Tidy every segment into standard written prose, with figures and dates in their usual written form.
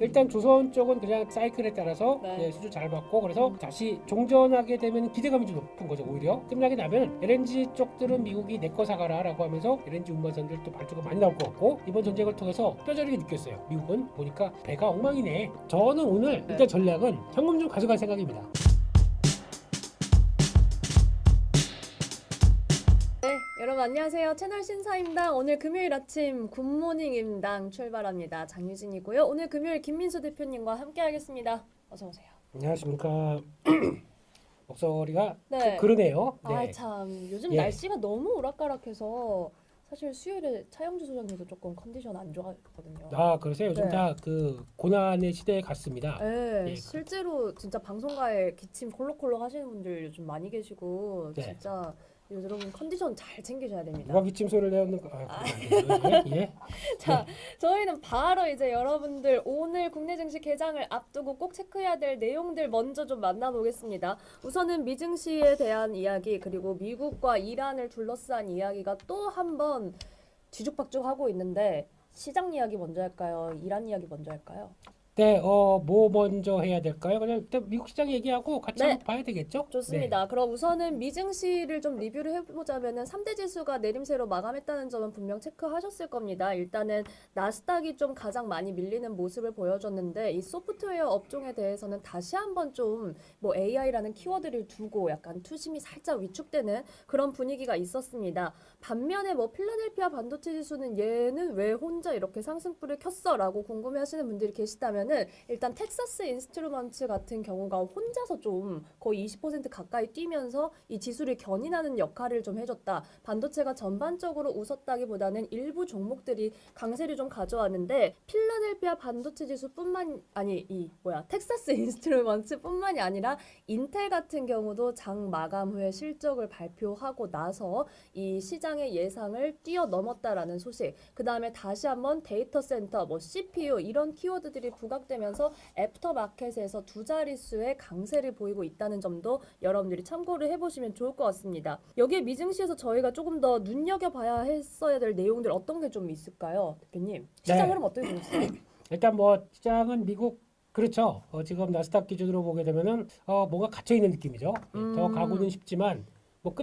일단 조선 쪽은 그냥 사이클에 따라서 네. 수주 잘 받고 그래서 다시 종전하게 되면 기대감이 좀 높은 거죠. 오히려 끝나게 나면 LNG 쪽들은 미국이 내 거 사가라라고 하면서 LNG 운반선들 또 발주가 많이 나올 것 같고 이번 전쟁을 통해서 뼈저리게 느꼈어요. 미국은 보니까 배가 엉망이네. 저는 오늘 일단 전략은 현금 좀 가져갈 생각입니다. 네, 여러분 안녕하세요. 채널 신사임당 오늘 금요일 아침 굿모닝 임당 출발합니다. 장유진이고요. 오늘 금요일 김민수 대표님과 함께하겠습니다. 어서 오세요. 안녕하십니까. 목소리가 네. 좀 그러네요. 네. 아 참 요즘 예. 날씨가 너무 오락가락해서 사실 수요일에 차영주 소장님도 조금 컨디션 안 좋았거든요. 아 그러세요. 요즘 네. 다 그 고난의 시대에 갔습니다. 네, 예, 실제로 진짜 방송가에 기침 콜록콜록 하시는 분들 요즘 많이 계시고 네. 진짜 여러분 컨디션 잘 챙기셔야 됩니다. 누가 기침 소리를 내었는 거? 예, 예. 자, 저희는 바로 이제 여러분들 오늘 국내 증시 개장을 앞두고 꼭 체크해야 될 내용들 먼저 좀 만나보겠습니다. 우선은 미증시에 대한 이야기 그리고 미국과 이란을 둘러싼 이야기가 또 한 번 뒤죽박죽하고 있는데 시장 이야기 먼저 할까요? 이란 이야기 먼저 할까요? 네, 뭐 먼저 해야 될까요? 그냥 일단 미국 시장 얘기하고 같이 네. 한번 봐야 되겠죠? 좋습니다. 그럼 우선은 미증시를 좀 리뷰를 해보자면은 3대 지수가 내림세로 마감했다는 점은 분명 체크하셨을 겁니다. 일단은 나스닥이 좀 가장 많이 밀리는 모습을 보여줬는데 이 소프트웨어 업종에 대해서는 다시 한번 좀 뭐 AI라는 키워드를 두고 약간 투심이 살짝 위축되는 그런 분위기가 있었습니다. 반면에 뭐 필라델피아 반도체 지수는 얘는 왜 혼자 이렇게 상승불을 켰어라고 궁금해하시는 분들이 계시다면은 일단 텍사스 인스트루먼츠 같은 경우가 혼자서 좀 거의 20% 가까이 뛰면서 이 지수를 견인하는 역할을 좀 해줬다. 반도체가 전반적으로 웃었다기보다는 일부 종목들이 강세를 좀 가져왔는데 필라델피아 반도체 지수뿐만 아니 텍사스 인스트루먼츠뿐만이 아니라 인텔 같은 경우도 장 마감 후에 실적을 발표하고 나서 이 시장의 예상을 뛰어넘었다라는 소식. 그 다음에 다시 한번 데이터 센터, 뭐 CPU 이런 키워드들이 부각되면서 애프터마켓에서 두 자릿수의 강세를 보이고 있다는 점도 여러분들이 참고를 해보시면 좋을 것 같습니다. 여기에 미증시에서 저희가 조금 더 눈여겨봐야 했어야 될 내용들 어떤 게 좀 있을까요, 대표님? 시장 네. 흐름 어떻게 보셨어요? 일단 뭐 시장은 미국 그렇죠. 지금 나스닥 기준으로 보게 되면은 뭔가 갇혀 있는 느낌이죠. 예, 더 가고는 싶지만 뭐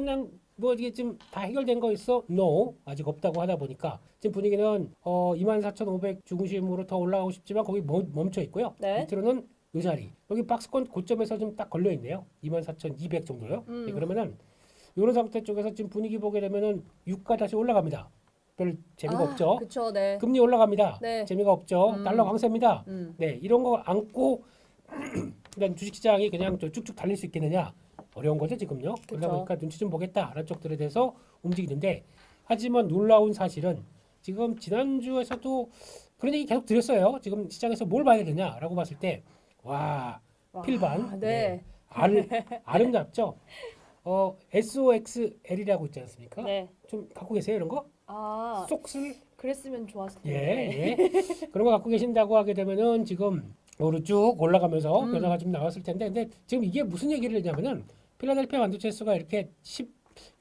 뭐 이게 지금 다 해결된 거 있어? No, 아직 없다고 하다 보니까 지금 분위기는 24,500 중심으로 더 올라가고 싶지만 거기 멈춰 있고요. 네. 밑으로는 요 자리 여기 박스권 고점에서 좀 딱 걸려 있네요. 24,200 정도요. 예, 그러면은 이런 상태 쪽에서 지금 분위기 보게 되면은 유가 다시 올라갑니다. 별 재미가 없죠. 그쵸, 네. 금리 올라갑니다. 네. 재미가 없죠. 달러 강세입니다. 음. 네, 이런 거 안고 그냥 주식시장이 그냥 쭉쭉 달릴 수 있겠느냐? 어려운 거죠 지금요. 그러다 그쵸. 보니까 눈치 좀 보겠다라는 쪽들에 대해서 움직이는데 하지만 놀라운 사실은 지금 지난주에서도 그런 얘기 계속 드렸어요. 지금 시장에서 뭘 봐야 되냐라고 봤을 때 와 필반 네. 아름답죠. SOXL이라고 있지 않습니까? 네. 좀 갖고 계세요 이런 거? 아, 속슬 그랬으면 좋았을 예, 텐데. 예. 그런 거 갖고 계신다고 하게 되면은 지금 오로 쭉 올라가면서 변화가 좀 나왔을 텐데, 근데 지금 이게 무슨 얘기를 했냐면은 필라델피아 반도체 수가 이렇게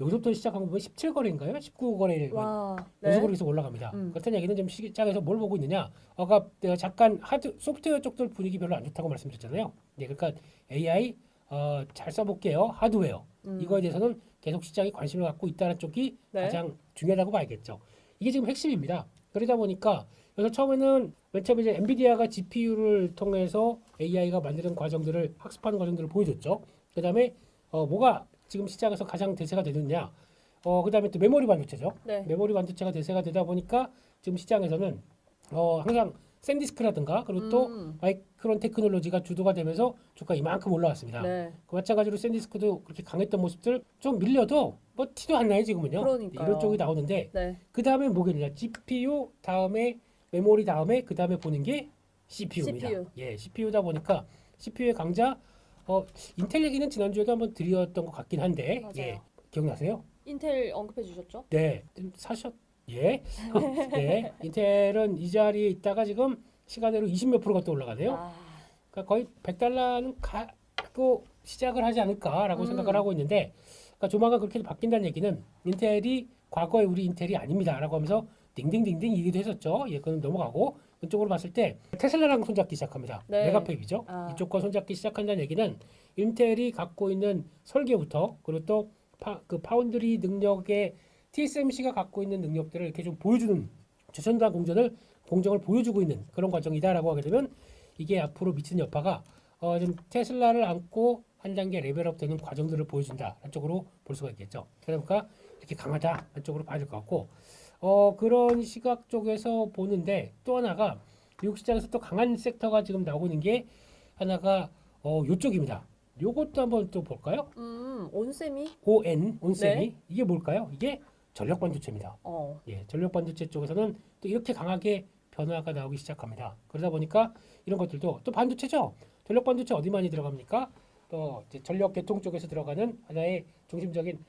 여기서부터 시작한 거 보면 17거래인가요? 19거래를 와, 연속으로 네. 계속 올라갑니다. 그렇다는 얘기는 지금 시장에서 뭘 보고 있느냐? 아까 내가 잠깐 소프트웨어 쪽들 분위기 별로 안 좋다고 말씀드렸잖아요. 네, 그러니까 AI 잘 써볼게요. 하드웨어 이거에 대해서는 계속 시장이 관심을 갖고 있다는 쪽이 네. 가장 중요하다고 봐야겠죠. 이게 지금 핵심입니다. 그러다 보니까 그래서 처음에는 맨 처음에 이제 엔비디아가 GPU를 통해서 AI가 만드는 과정들을 학습하는 과정들을 보여줬죠. 그다음에 뭐가 지금 시장에서 가장 대세가 되느냐? 그다음에 또 메모리 반도체죠. 네. 메모리 반도체가 대세가 되다 보니까 지금 시장에서는 항상 샌디스크라든가 그리고 또 마이크론 테크놀로지가 주도가 되면서 주가 이만큼 올라왔습니다. 네. 그 마찬가지로 샌디스크도 그렇게 강했던 모습들 좀 밀려도 뭐 티도 안 나요 지금은요. 그러니까요. 이런 쪽이 나오는데 네. 그 다음에 뭐겠냐? GPU 다음에 메모리 다음에 그 다음에 보는 게 CPU입니다. CPU. 예, CPU다 보니까 CPU의 강자 인텔 얘기는 지난주에도 한번 드렸던 것 같긴 한데 맞아요. 예, 기억나세요? 인텔 언급해 주셨죠? 네, 좀 예, 네, 인텔은 이 자리에 있다가 지금 시간으로 20몇 프로가 또 올라가네요. 아, 그러니까 거의 100달러는 갖고 시작을 하지 않을까라고 생각을 하고 있는데, 그러니까 조만간 그렇게 바뀐다는 얘기는 인텔이 과거에 우리 인텔이 아닙니다라고 하면서 딩딩딩딩 얘기도 했었죠. 예, 그건 넘어가고 이쪽으로 봤을 때 테슬라랑 손잡기 시작합니다. 네. 메가팹이죠. 아. 이쪽과 손잡기 시작한다는 얘기는 인텔이 갖고 있는 설계부터 그리고 또 그 파운드리 능력의 TSMC가 갖고 있는 능력들을 이렇게 좀 보여주는 최첨단 공정을 보여주고 있는 그런 과정이다라고 하게 되면 이게 앞으로 미치는 여파가 좀 테슬라를 안고 한 단계 레벨업되는 과정들을 보여준다 한쪽으로 볼 수가 있겠죠. 그러니까 이렇게 강하다 한쪽으로 봐야 될 것 같고 그런 시각 쪽에서 보는데 또 하나가 미국 시장에서 또 강한 섹터가 지금 나오고 있는 게 하나가 요쪽입니다. 요것도 한번 또 볼까요? 온세미? 온세미 네. 이게 뭘까요? 이게 전력 반도체입니다. 예, 전력 반도체 쪽에서는 또 이렇게 강하게 변화가 나오기 시작합니다. 그러다 보니까 이런 것들도 또 반도체죠. 전력 반도체 어디 많이 들어갑니까? 또 이제 전력 계통 쪽에서 들어가는 하나의 중심적인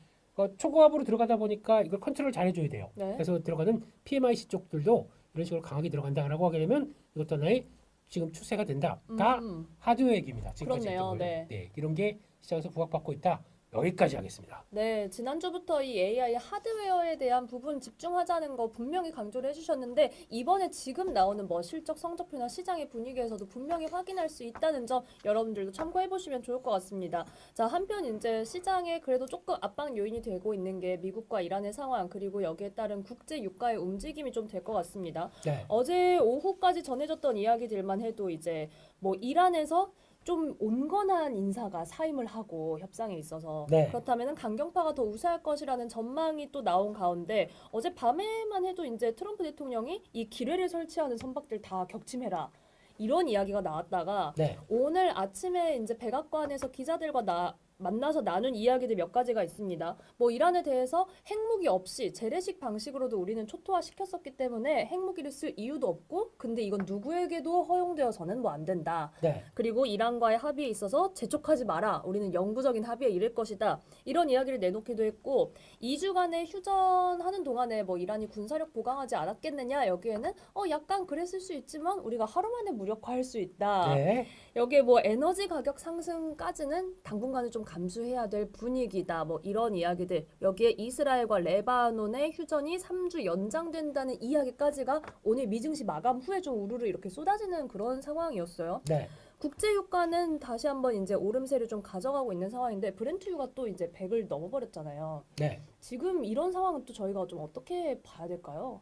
초고압으로 들어가다 보니까 이걸 컨트롤 잘 해줘야 돼요. 네. 그래서 들어가는 PMIC 쪽들도 이런 식으로 강하게 들어간다라고 하게 되면 이것도 하나의 지금 추세가 된다. 다 하드웨어 얘기입니다. 지금까지 그렇네요. 했던 걸로. 네. 이런 게 시장에서 부각받고 있다. 여기까지 하겠습니다. 네, 지난주부터 이 AI 하드웨어에 대한 부분 집중하자는 거 분명히 강조를 해주셨는데 이번에 지금 나오는 뭐 실적 성적표나 시장의 분위기에서도 분명히 확인할 수 있다는 점 여러분들도 참고해 보시면 좋을 것 같습니다. 자, 한편 이제 시장에 그래도 조금 압박 요인이 되고 있는 게 미국과 이란의 상황 그리고 여기에 따른 국제 유가의 움직임이 좀 될 것 같습니다. 네. 어제 오후까지 전해졌던 이야기들만 해도 이제 뭐 이란에서 좀 온건한 인사가 사임을 하고 협상에 있어서 네. 그렇다면 강경파가 더 우세할 것이라는 전망이 또 나온 가운데 어제 밤에만 해도 이제 트럼프 대통령이 이 기뢰를 설치하는 선박들 다 격침해라 이런 이야기가 나왔다가 네. 오늘 아침에 이제 백악관에서 기자들과 만나서 나눈 이야기들 몇 가지가 있습니다. 뭐 이란에 대해서 핵무기 없이 재래식 방식으로도 우리는 초토화 시켰었기 때문에 핵무기를 쓸 이유도 없고 근데 이건 누구에게도 허용되어서는 뭐 안 된다. 네. 그리고 이란과의 합의에 있어서 재촉하지 마라. 우리는 영구적인 합의에 이를 것이다. 이런 이야기를 내놓기도 했고 2주간의 휴전하는 동안에 뭐 이란이 군사력 보강하지 않았겠느냐. 여기에는 약간 그랬을 수 있지만 우리가 하루 만에 무력화할 수 있다. 네. 여기에 뭐 에너지 가격 상승까지는 당분간은 좀 감수해야 될 분위기다. 뭐 이런 이야기들. 여기에 이스라엘과 레바논의 휴전이 3주 연장된다는 이야기까지가 오늘 미증시 마감 후에 좀 우르르 이렇게 쏟아지는 그런 상황이었어요. 네. 국제 유가는 다시 한번 이제 오름세를 좀 가져가고 있는 상황인데 브렌트 유가 또 이제 100을 넘어버렸잖아요. 네. 지금 이런 상황은 또 저희가 좀 어떻게 봐야 될까요?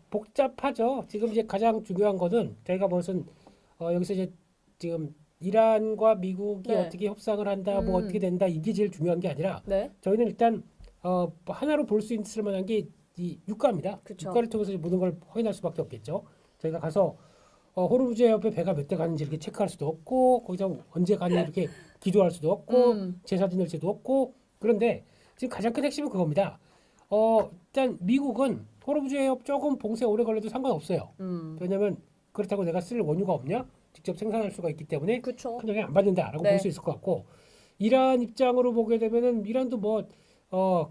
복잡하죠. 지금 이제 가장 중요한 거는 저희가 무슨 여기서 이제 지금 이란과 미국이 네. 어떻게 협상을 한다, 뭐 어떻게 된다 이게 제일 중요한 게 아니라 네. 저희는 일단 하나로 볼 수 있을 만한 게 이 유가입니다. 그쵸. 유가를 통해서 모든 걸 확인할 수밖에 없겠죠. 저희가 가서 호르무즈 해협에 배가 몇 대 가는지 이렇게 체크할 수도 없고 거기서 언제 가니 이렇게 기도할 수도 없고 제사 지낼 수도 없고 그런데 지금 가장 큰 핵심은 그겁니다. 일단 미국은 호르무즈 해협 조금 봉쇄 오래 걸려도 상관없어요. 왜냐하면 그렇다고 내가 쓸 원유가 없냐? 직접 생산할 수가 있기 때문에 그렇죠. 큰 영향 안 받는다라고 네. 볼 수 있을 것 같고 이란 입장으로 보게 되면은 이란도 뭐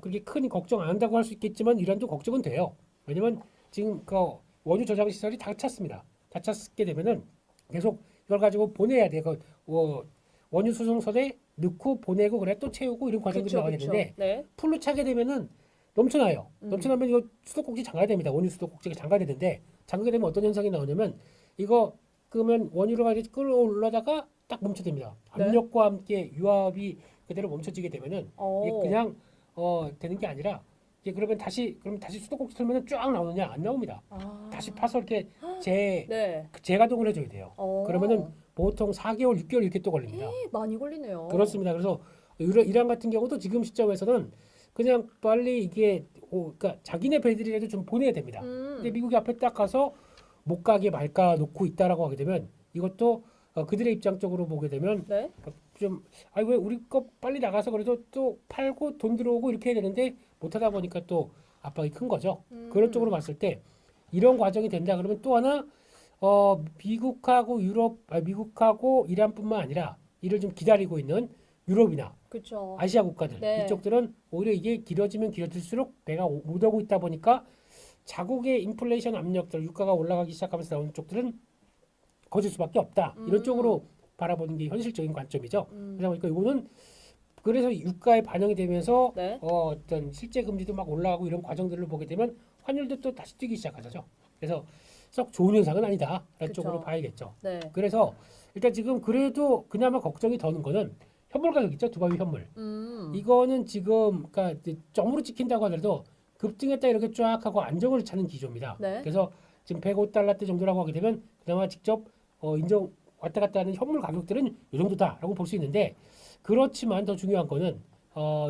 그렇게 큰 걱정 안 한다고 할 수 있겠지만 이란도 걱정은 돼요. 왜냐면 지금 그 원유 저장 시설이 다 찼습니다. 다 찼게 되면은 계속 이걸 가지고 보내야 돼. 원유 수송선에 넣고 보내고 그래 또 채우고 이런 과정들이 나와야 되는데 네. 풀로 차게 되면은 넘쳐나요. 넘쳐나면 이거 수도꼭지 잠가야 됩니다. 원유 수도꼭지가 잠가야 되는데 잠그게 되면 어떤 현상이 나오냐면 이거 그러면 원유를 가지고 끌어올라다가 딱 멈춰집니다. 네. 압력과 함께 유압이 그대로 멈춰지게 되면은 이게 오. 그냥 되는 게 아니라 이게 그럼 다시 수도꼭지 틀면은 쫙 나오느냐 안 나옵니다. 다시 파서 이렇게 네. 재가동을 해줘야 돼요. 어. 그러면은 보통 4개월, 6개월 이렇게 또 걸립니다. 많이 걸리네요. 그렇습니다. 그래서 이란 같은 경우도 지금 시점에서는 그냥 빨리 이게 그러니까 자기네 배들이라도 좀 보내야 됩니다. 근데 미국이 앞에 딱 가서 못 가게 말까 놓고 있다라고 하게 되면 이것도 그들의 입장 쪽으로 보게 되면 네. 좀 왜 우리 거 빨리 나가서 그래도 또 팔고 돈 들어오고 이렇게 해야 되는데 못하다 보니까 또 압박이 큰 거죠. 그런 쪽으로 봤을 때 이런 과정이 된다 그러면 또 하나 미국하고 이란뿐만 아니라 이를 좀 기다리고 있는 유럽이나 그렇죠. 아시아 국가들 네. 이쪽들은 오히려 이게 길어지면 길어질수록 배가 못 오고 있다 보니까 자국의 인플레이션 압력들 유가가 올라가기 시작하면서 나오는 쪽들은 거질 수밖에 없다. 이런 쪽으로 바라보는 게 현실적인 관점이죠. 그러다 보니까 이거는 그래서 유가에 반영이 되면서 네. 어떤 실제 금리도 막 올라가고 이런 과정들을 보게 되면 환율도 또 다시 뛰기 시작하죠. 그래서 썩 좋은 현상은 아니다라는 그쵸. 쪽으로 봐야겠죠. 네. 그래서 일단 지금 그래도 그나마 걱정이 더는 거는 현물 가격 있죠. 두바이 현물. 이거는 지금 그러니까 이제 점으로 찍힌다고 하더라도 급등했다 이렇게 쫙 하고 안정을 찾는 기조입니다. 네. 그래서 지금 105달러대 정도라고 하게 되면 그나마 직접 인정 왔다 갔다 하는 현물 가격들은 이 정도다라고 볼 수 있는데 그렇지만 더 중요한 거는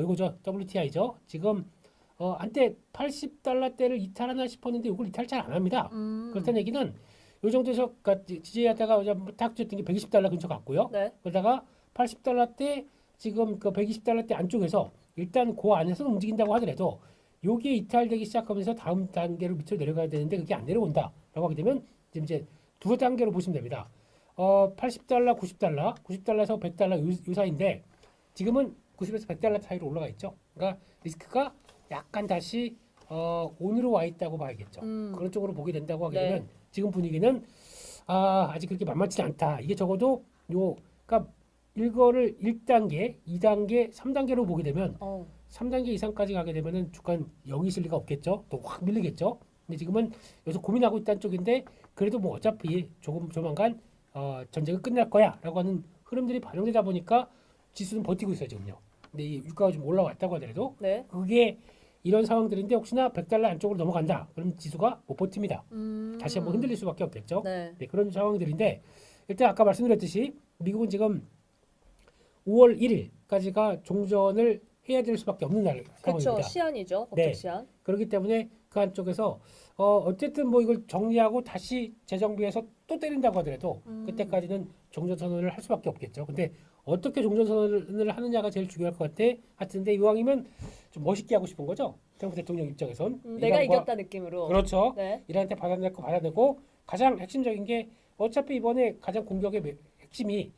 이거죠. WTI죠. 지금 한때 80달러대를 이탈하나 싶었는데 이걸 이탈 잘 안 합니다. 그렇다는 얘기는 이 정도에서 지지하다가 딱 줬던 게 120달러 근처 갔고요. 네. 그러다가 80달러대 지금 그 120달러대 안쪽에서 일단 그 안에서 움직인다고 하더라도 여기에 이탈되기 시작하면서 다음 단계로 밑으로 내려가야 되는데 그게 안 내려온다라고 하게 되면 지금 이제 두 단계로 보시면 됩니다. 80달러, 90달러에서 100달러 요 사이인데 지금은 90에서 100달러 사이로 올라가 있죠. 그러니까 리스크가 약간 다시 온으로 와 있다고 봐야겠죠. 그런 쪽으로 보게 된다고 하게 네. 되면 지금 분위기는 아직 그렇게 만만치 않다. 이게 적어도 그러니까 이거를 1단계, 2단계, 3단계로 보게 되면 3단계 이상까지 가게 되면은 주가는 여기 있을 리가 없겠죠. 또 확 밀리겠죠. 근데 지금은 여기서 고민하고 있다는 쪽인데 그래도 뭐 어차피 조만간 전쟁은 끝날 거야라고 하는 흐름들이 반영되다 보니까 지수는 버티고 있어요 지금요. 근데 이 유가가 좀 올라왔다고 하더라도 네. 그게 이런 상황들인데 혹시나 100달러 안쪽으로 넘어간다. 그럼 지수가 못 버팁니다. 다시 한번 흔들릴 수밖에 없겠죠. 네. 네, 그런 상황들인데 일단 아까 말씀드렸듯이 미국은 지금 5월 1일까지가 종전을 해야 될 수밖에 없는 그렇죠. 상황입니다. 시한이죠. 법적 네. 시한. 그렇기 때문에 그 한쪽에서 어쨌든 뭐 이걸 정리하고 다시 재정비해서 또 때린다고 하더라도 그때까지는 종전 선언을 할 수밖에 없겠죠. 근데 어떻게 종전 선언을 하느냐가 제일 중요할 것 같아. 하여튼데 이왕이면 좀 멋있게 하고 싶은 거죠. 트럼프 대통령 입장에선 내가 이란과- 이겼다 느낌으로. 그렇죠. 네. 이란한테 받아낼 거 받아내고 가장 핵심적인 게 어차피 이번에 가장 공격의 핵심이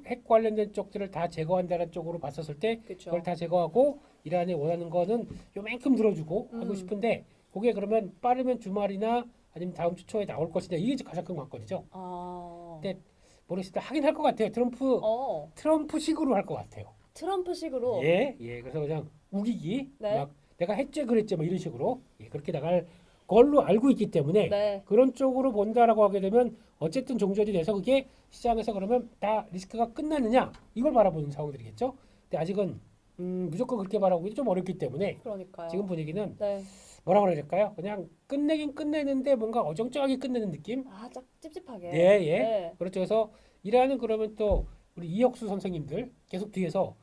핵 관련된 쪽들을 다 제거한다는 쪽으로 봤었을 때 그렇죠. 그걸 다 제거하고 이란이 원하는 거는 요만큼 들어주고 하고 싶은데 그게 그러면 빠르면 주말이나 아니면 다음 주 초에 나올 것이냐 이게 가장 큰 관건이죠. 근데 모르겠습니다. 하긴 할 것 같아요. 트럼프식으로 할 것 같아요. 트럼프식으로. 예. 그래서 그냥 우기기 네. 막 내가 했지 그랬지 뭐 이런 식으로 그렇게 나갈 걸로 알고 있기 때문에 네. 그런 쪽으로 본다라고 하게 되면 어쨌든 종전이 돼서 그게 시장에서 그러면 다 리스크가 끝나느냐 이걸 바라보는 상황들이겠죠. 근데 아직은 무조건 그렇게 바라보기 좀 어렵기 때문에 그러니까요. 지금 분위기는 네. 뭐라 그래야 될까요? 그냥 끝내긴 끝내는데 뭔가 어정쩡하게 끝내는 느낌? 짝 찝찝하게. 네, 네. 그렇죠. 그래서 이란은 그러면 또 우리 이혁수 선생님들 계속 뒤에서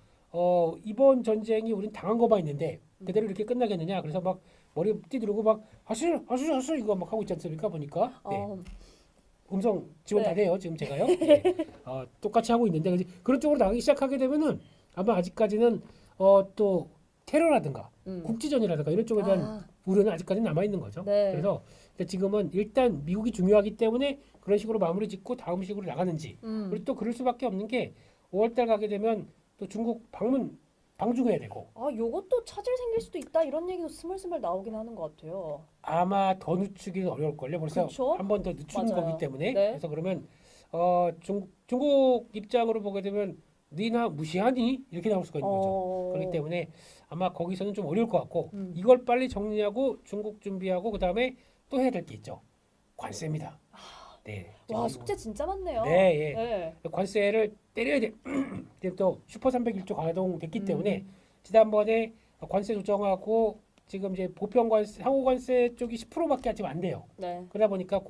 이번 전쟁이 우린 당한 거만 있는데 그대로 이렇게 끝나겠느냐? 그래서 막 머리 띠두르고 막 하수 이거 막 하고 있지 않습니까? 보니까 네. 음성 지원 다 네. 돼요. 지금 제가요. 네. 똑같이 하고 있는데 그런 쪽으로 나가기 시작하게 되면은 아마 아직까지는 또 테러라든가 국지전이라든가 이런 쪽에 대한 우려는 아직까지는 남아 있는 거죠. 네. 그래서 지금은 일단 미국이 중요하기 때문에 그런 식으로 마무리 짓고 다음 식으로 나가는지 그리고 또 그럴 수밖에 없는 게 5월달 가게 되면 또 중국 방중해야 되고 요것도 차질 생길 수도 있다 이런 얘기도 스멀스멀 나오긴 하는 것 같아요. 아마 더 늦추기는 어려울걸요. 벌써 그쵸? 한 번 더 늦추는 맞아요. 거기 때문에 네. 그래서 그러면 중국 입장으로 보게 되면 니나 무시하니 이렇게 나올 수가 있는 거죠. 그렇기 때문에 아마 거기서는 좀 어려울 것 같고 이걸 빨리 정리하고 중국 준비하고 그 다음에 또 해야 될 게 있죠. 관세입니다. 네. 와 숙제 진짜 많네요. 네, 예. 네. 관세를 때려야 돼. 지금 또 슈퍼 301조 가동됐기 때문에 지난번에 관세 조정하고 지금 이제 보편 관세, 상호 관세 쪽이 10%밖에 지금 안 돼요. 네. 그러다 보니까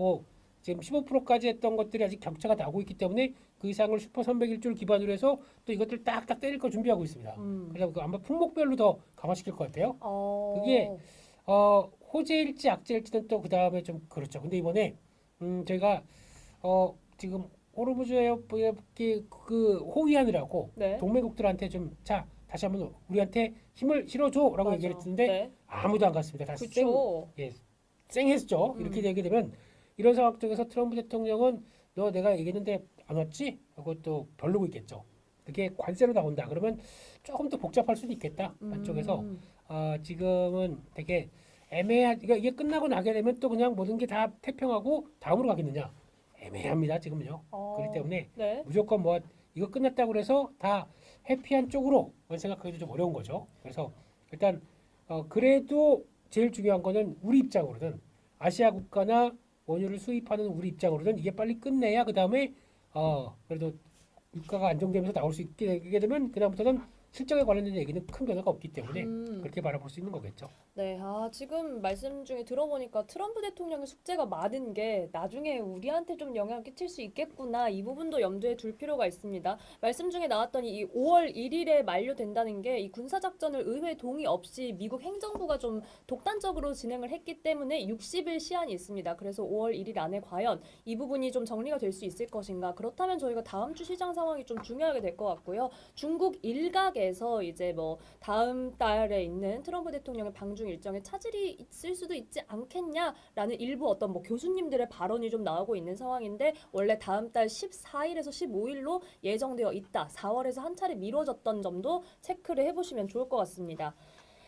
지금 15%까지 했던 것들이 아직 격차가 나고 있기 때문에 그 이상을 슈퍼 301조를 기반으로 해서 또 이것들 딱딱 때릴 거 준비하고 있습니다. 그래서 아마 품목별로 더 강화시킬 것 같아요. 그게 호재일지 악재일지는 또 그 다음에 좀 그렇죠. 근데 이번에 저희가 지금 호르무즈에 그 호위하느라고 네. 동맹국들한테 좀 다시 한번 우리한테 힘을 실어줘라고 맞아. 얘기를 했는데 네. 아무도 안 갔습니다. 다 그쵸. 쌩했죠. 이렇게 되게 되면 이런 상황 속에서 트럼프 대통령은 너 내가 얘기했는데 안 왔지? 하고 또 별로고 있겠죠. 그게 관세로 나온다. 그러면 조금 더 복잡할 수도 있겠다. 한쪽에서 지금은 되게 그러니까 이게 끝나고 나게 되면 또 그냥 모든 게 다 태평하고 다음으로 가겠느냐? 애매합니다. 지금은요. 그렇기 때문에 네. 무조건 뭐 이거 끝났다고 해서 다 해피한 쪽으로 생각하기도 좀 어려운 거죠. 그래서 일단 그래도 제일 중요한 거는 우리 입장으로는 아시아 국가나 원유를 수입하는 우리 입장으로는 이게 빨리 끝내야 그 다음에 그래도 유가가 안정되면서 나올 수 있게 되면 그다음부터는 실적에 관련된 얘기는 큰 변화가 없기 때문에 그렇게 바라볼 수 있는 거겠죠. 네, 지금 말씀 중에 들어보니까 트럼프 대통령의 숙제가 많은 게 나중에 우리한테 좀 영향을 끼칠 수 있겠구나. 이 부분도 염두에 둘 필요가 있습니다. 말씀 중에 나왔던 이 5월 1일에 만료된다는 게 이 군사작전을 의회 동의 없이 미국 행정부가 좀 독단적으로 진행을 했기 때문에 60일 시한이 있습니다. 그래서 5월 1일 안에 과연 이 부분이 좀 정리가 될 수 있을 것인가. 그렇다면 저희가 다음 주 시장 상황이 좀 중요하게 될 것 같고요. 중국 일각에서 이제 뭐 다음 달에 있는 트럼프 대통령의 방중 일정에 차질이 있을 수도 있지 않겠냐라는 일부 어떤 뭐 교수님들의 발언이 좀 나오고 있는 상황인데 원래 다음 달 14일에서 15일로 예정되어 있다. 4월에서 한 차례 미뤄졌던 점도 체크를 해보시면 좋을 것 같습니다.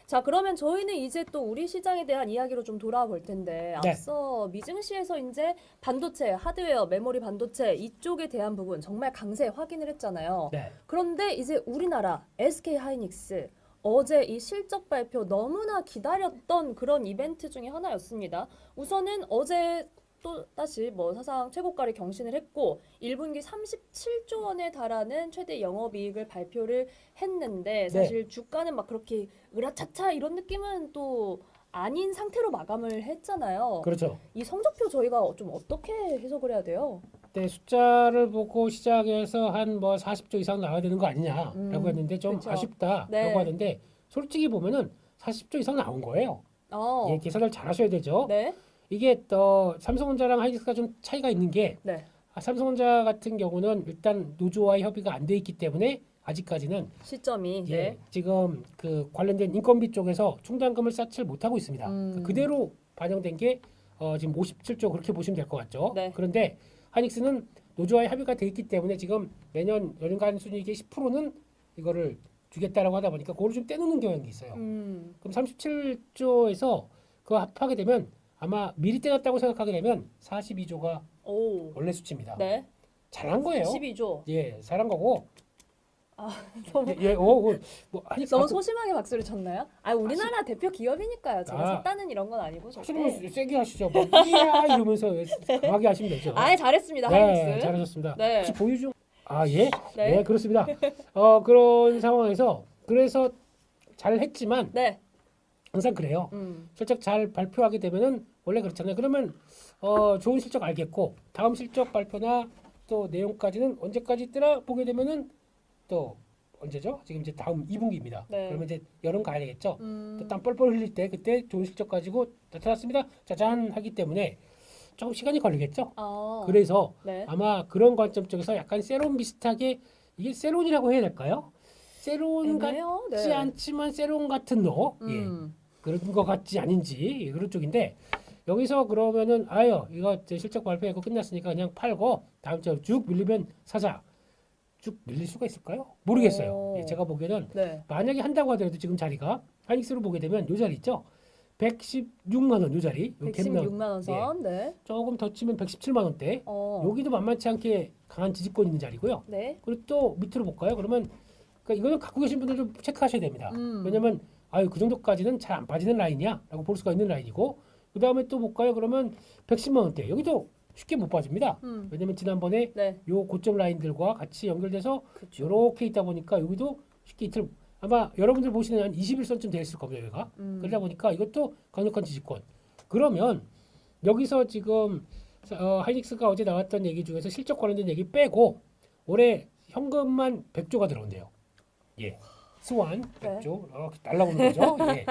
자, 그러면 저희는 이제 또 우리 시장에 대한 이야기로 좀 돌아와 볼 텐데 앞서 미증시에서 이제 반도체, 하드웨어, 메모리 반도체 이쪽에 대한 부분 정말 강세 확인을 했잖아요. 네. 그런데 이제 우리나라 SK 하이닉스 어제 이 실적 발표 너무나 기다렸던 그런 이벤트 중에 하나였습니다. 우선은 어제 또 다시 뭐 사상 최고가를 경신을 했고 1분기 37조 원에 달하는 최대 영업이익을 발표를 했는데 사실 주가는 막 그렇게 으라차차 이런 느낌은 또 아닌 상태로 마감을 했잖아요. 그렇죠. 이 성적표 저희가 좀 어떻게 해석을 해야 돼요? 네, 숫자를 보고 시작해서 한 뭐 40조 이상 나와야 되는 거 아니냐라고 했는데 좀 그쵸. 아쉽다라고 네. 하는데 솔직히 보면은 40조 이상 나온 거예요. 어. 예, 계산을 잘 하셔야 되죠. 네. 이게 삼성전자랑 하이닉스가 좀 차이가 있는 게 네. 삼성전자 같은 경우는 일단 노조와의 협의가 안 돼 있기 때문에 아직까지는 시점이 예, 지금 그 관련된 인건비 쪽에서 충당금을 쌓지를 못하고 있습니다. 그대로 반영된 게 지금 57조 그렇게 보시면 될 것 같죠. 네. 그런데 하이닉스는 노조와의 합의가 돼 있기 때문에 지금 매년 연간 순이익의 10%는 이거를 주겠다라고 하다 보니까 그걸 좀 떼놓는 경향이 있어요. 그럼 37조에서 그거 합하게 되면 아마 미리 떼놨다고 생각하게 되면 42조가 오. 원래 수치입니다. 네. 잘한 거예요. 12조. 예, 잘한 거고. 너무 뭐 하이닉스 너무 갖고 소심하게 박수를 쳤나요? 우리나라 대표 기업이니까요. 제가 아. 샀다는 이런 건 아니고 사실은 뭐 절대. 세게 하시죠. 뭐 이야 이러면서 강하게 하시면 되죠. 잘했습니다. 네, 하이닉스. 잘하셨습니다. 네. 혹시 보유 중? 예? 네. 네, 그렇습니다. 그런 상황에서 그래서 잘했지만 네. 항상 그래요. 실적 잘 발표하게 되면은 원래 그렇잖아요. 그러면 좋은 실적 알겠고 다음 실적 발표나 또 내용까지는 언제까지 있더라 보게 되면은 또 언제죠? 지금 이제 다음 2분기입니다. 네. 그러면 이제 여름 가야 되겠죠. 또 땀 뻘뻘 흘릴 때 그때 좋은 실적 가지고 나타났습니다. 짜잔 하기 때문에 조금 시간이 걸리겠죠. 그래서 네. 아마 그런 관점 쪽에서 약간 세론 비슷하게 이게 세론이라고 해야 될까요? 세론 애매해요. 같지 네. 않지만 세론 같은 너 예. 그런 것 같지 아닌지 그런 쪽인데 여기서 그러면은 이거 이제 실적 발표하고 끝났으니까 그냥 팔고 다음 주에 쭉 밀리면 사자. 쭉 밀릴 수가 있을까요? 모르겠어요. 예, 제가 보기에는 네. 만약에 한다고 하더라도 지금 자리가 하이닉스로 보게 되면 요 자리 있죠. 116만 원 요 자리. 요 갭 나온- 116만 원 선. 네. 조금 더 치면 117만 원대. 여기도 만만치 않게 강한 지지권 있는 자리고요. 네. 그리고 또 밑으로 볼까요? 그러면 그러니까 이거는 갖고 계신 분들 좀 체크하셔야 됩니다. 왜냐면 그 정도까지는 잘 안 빠지는 라인이야라고 볼 수가 있는 라인이고 그 다음에 또 볼까요? 그러면 110만 원대 여기도 쉽게 못 빠집니다. 왜냐면 지난번에 네. 요 고점 라인들과 같이 연결돼서 그쵸. 이렇게 있다 보니까 여기도 쉽게 이틀 아마 여러분들 보시는 한 21선쯤 돼 있을 겁니다. 여기가 그러다 보니까 이것도 강력한 지지권. 그러면 여기서 지금 하이닉스가 어제 나왔던 얘기 중에서 실적 관련된 얘기 빼고 올해 현금만 100조가 들어온대요. 예. 스완 100조 이렇게 날라오는 거죠. 예.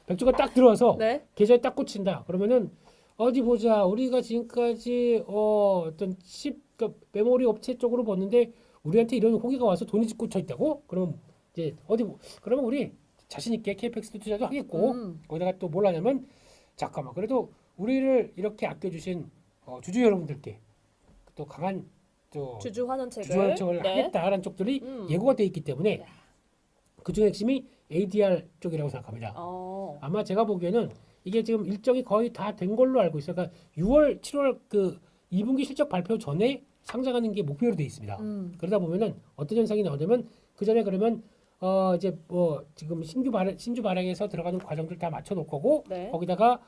100조가 딱 들어와서 네. 계좌에 딱 꽂힌다. 그러면은 어디 보자. 우리가 지금까지 어떤 그러니까 메모리 업체 쪽으로 봤는데 우리한테 이런 호기가 와서 돈이 꽂혀 있다고? 그럼 이제 그러면 우리 자신 있게 KPX 투자도 하겠고 거기다가 또 뭘 하냐면 잠깐만 그래도 우리를 이렇게 아껴주신 주주 여러분들께 또 강한 또 주주 환원책을. 주주 환원책을 네. 하겠다라는 쪽들이 예고가 돼 있기 때문에 그중 핵심이 ADR 쪽이라고 생각합니다. 아마 제가 보기에는 이게 지금 일정이 거의 다 된 걸로 알고 있어요. 그러니까 6월, 7월 그 2분기 실적 발표 전에 상장하는 게 목표로 돼 있습니다. 그러다 보면은 어떤 현상이 나오냐면 그 전에 그러면 이제 뭐 지금 신주 발행에서 들어가는 과정들 다 맞춰 놓을 거고 네. 거기다가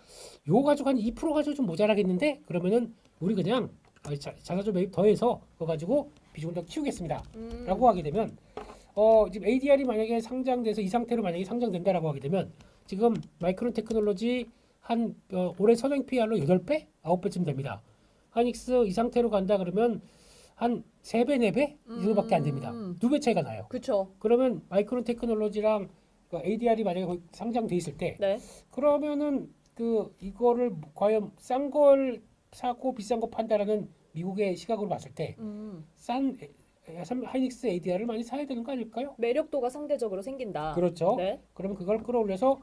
요거 가지고 한 2% 가지고 좀 모자라겠는데 그러면은 우리 그냥 자사주 매입 더해서 그거 가지고 비중을 더 키우겠습니다. 라고 하게 되면 지금 ADR이 만약에 상장돼서 이 상태로 만약에 상장된다라고 하게 되면 지금 마이크론 테크놀로지 한 올해 선행 PR로 8배, 9배쯤 됩니다. 하이닉스 이 상태로 간다 그러면 한 3배, 4배 이 정도밖에 안 됩니다. 2배 차이가 나요. 그렇죠. 그러면 마이크론 테크놀로지랑 ADR이 만약에 거기 상장돼 있을 때 네. 그러면은 이거를 과연 싼 걸 사고 비싼 거 판다라는 미국의 시각으로 봤을 때 싼 하이닉스 ADR을 많이 사야 되는 거 아닐까요? 매력도가 상대적으로 생긴다. 그렇죠. 네. 그러면 그걸 끌어올려서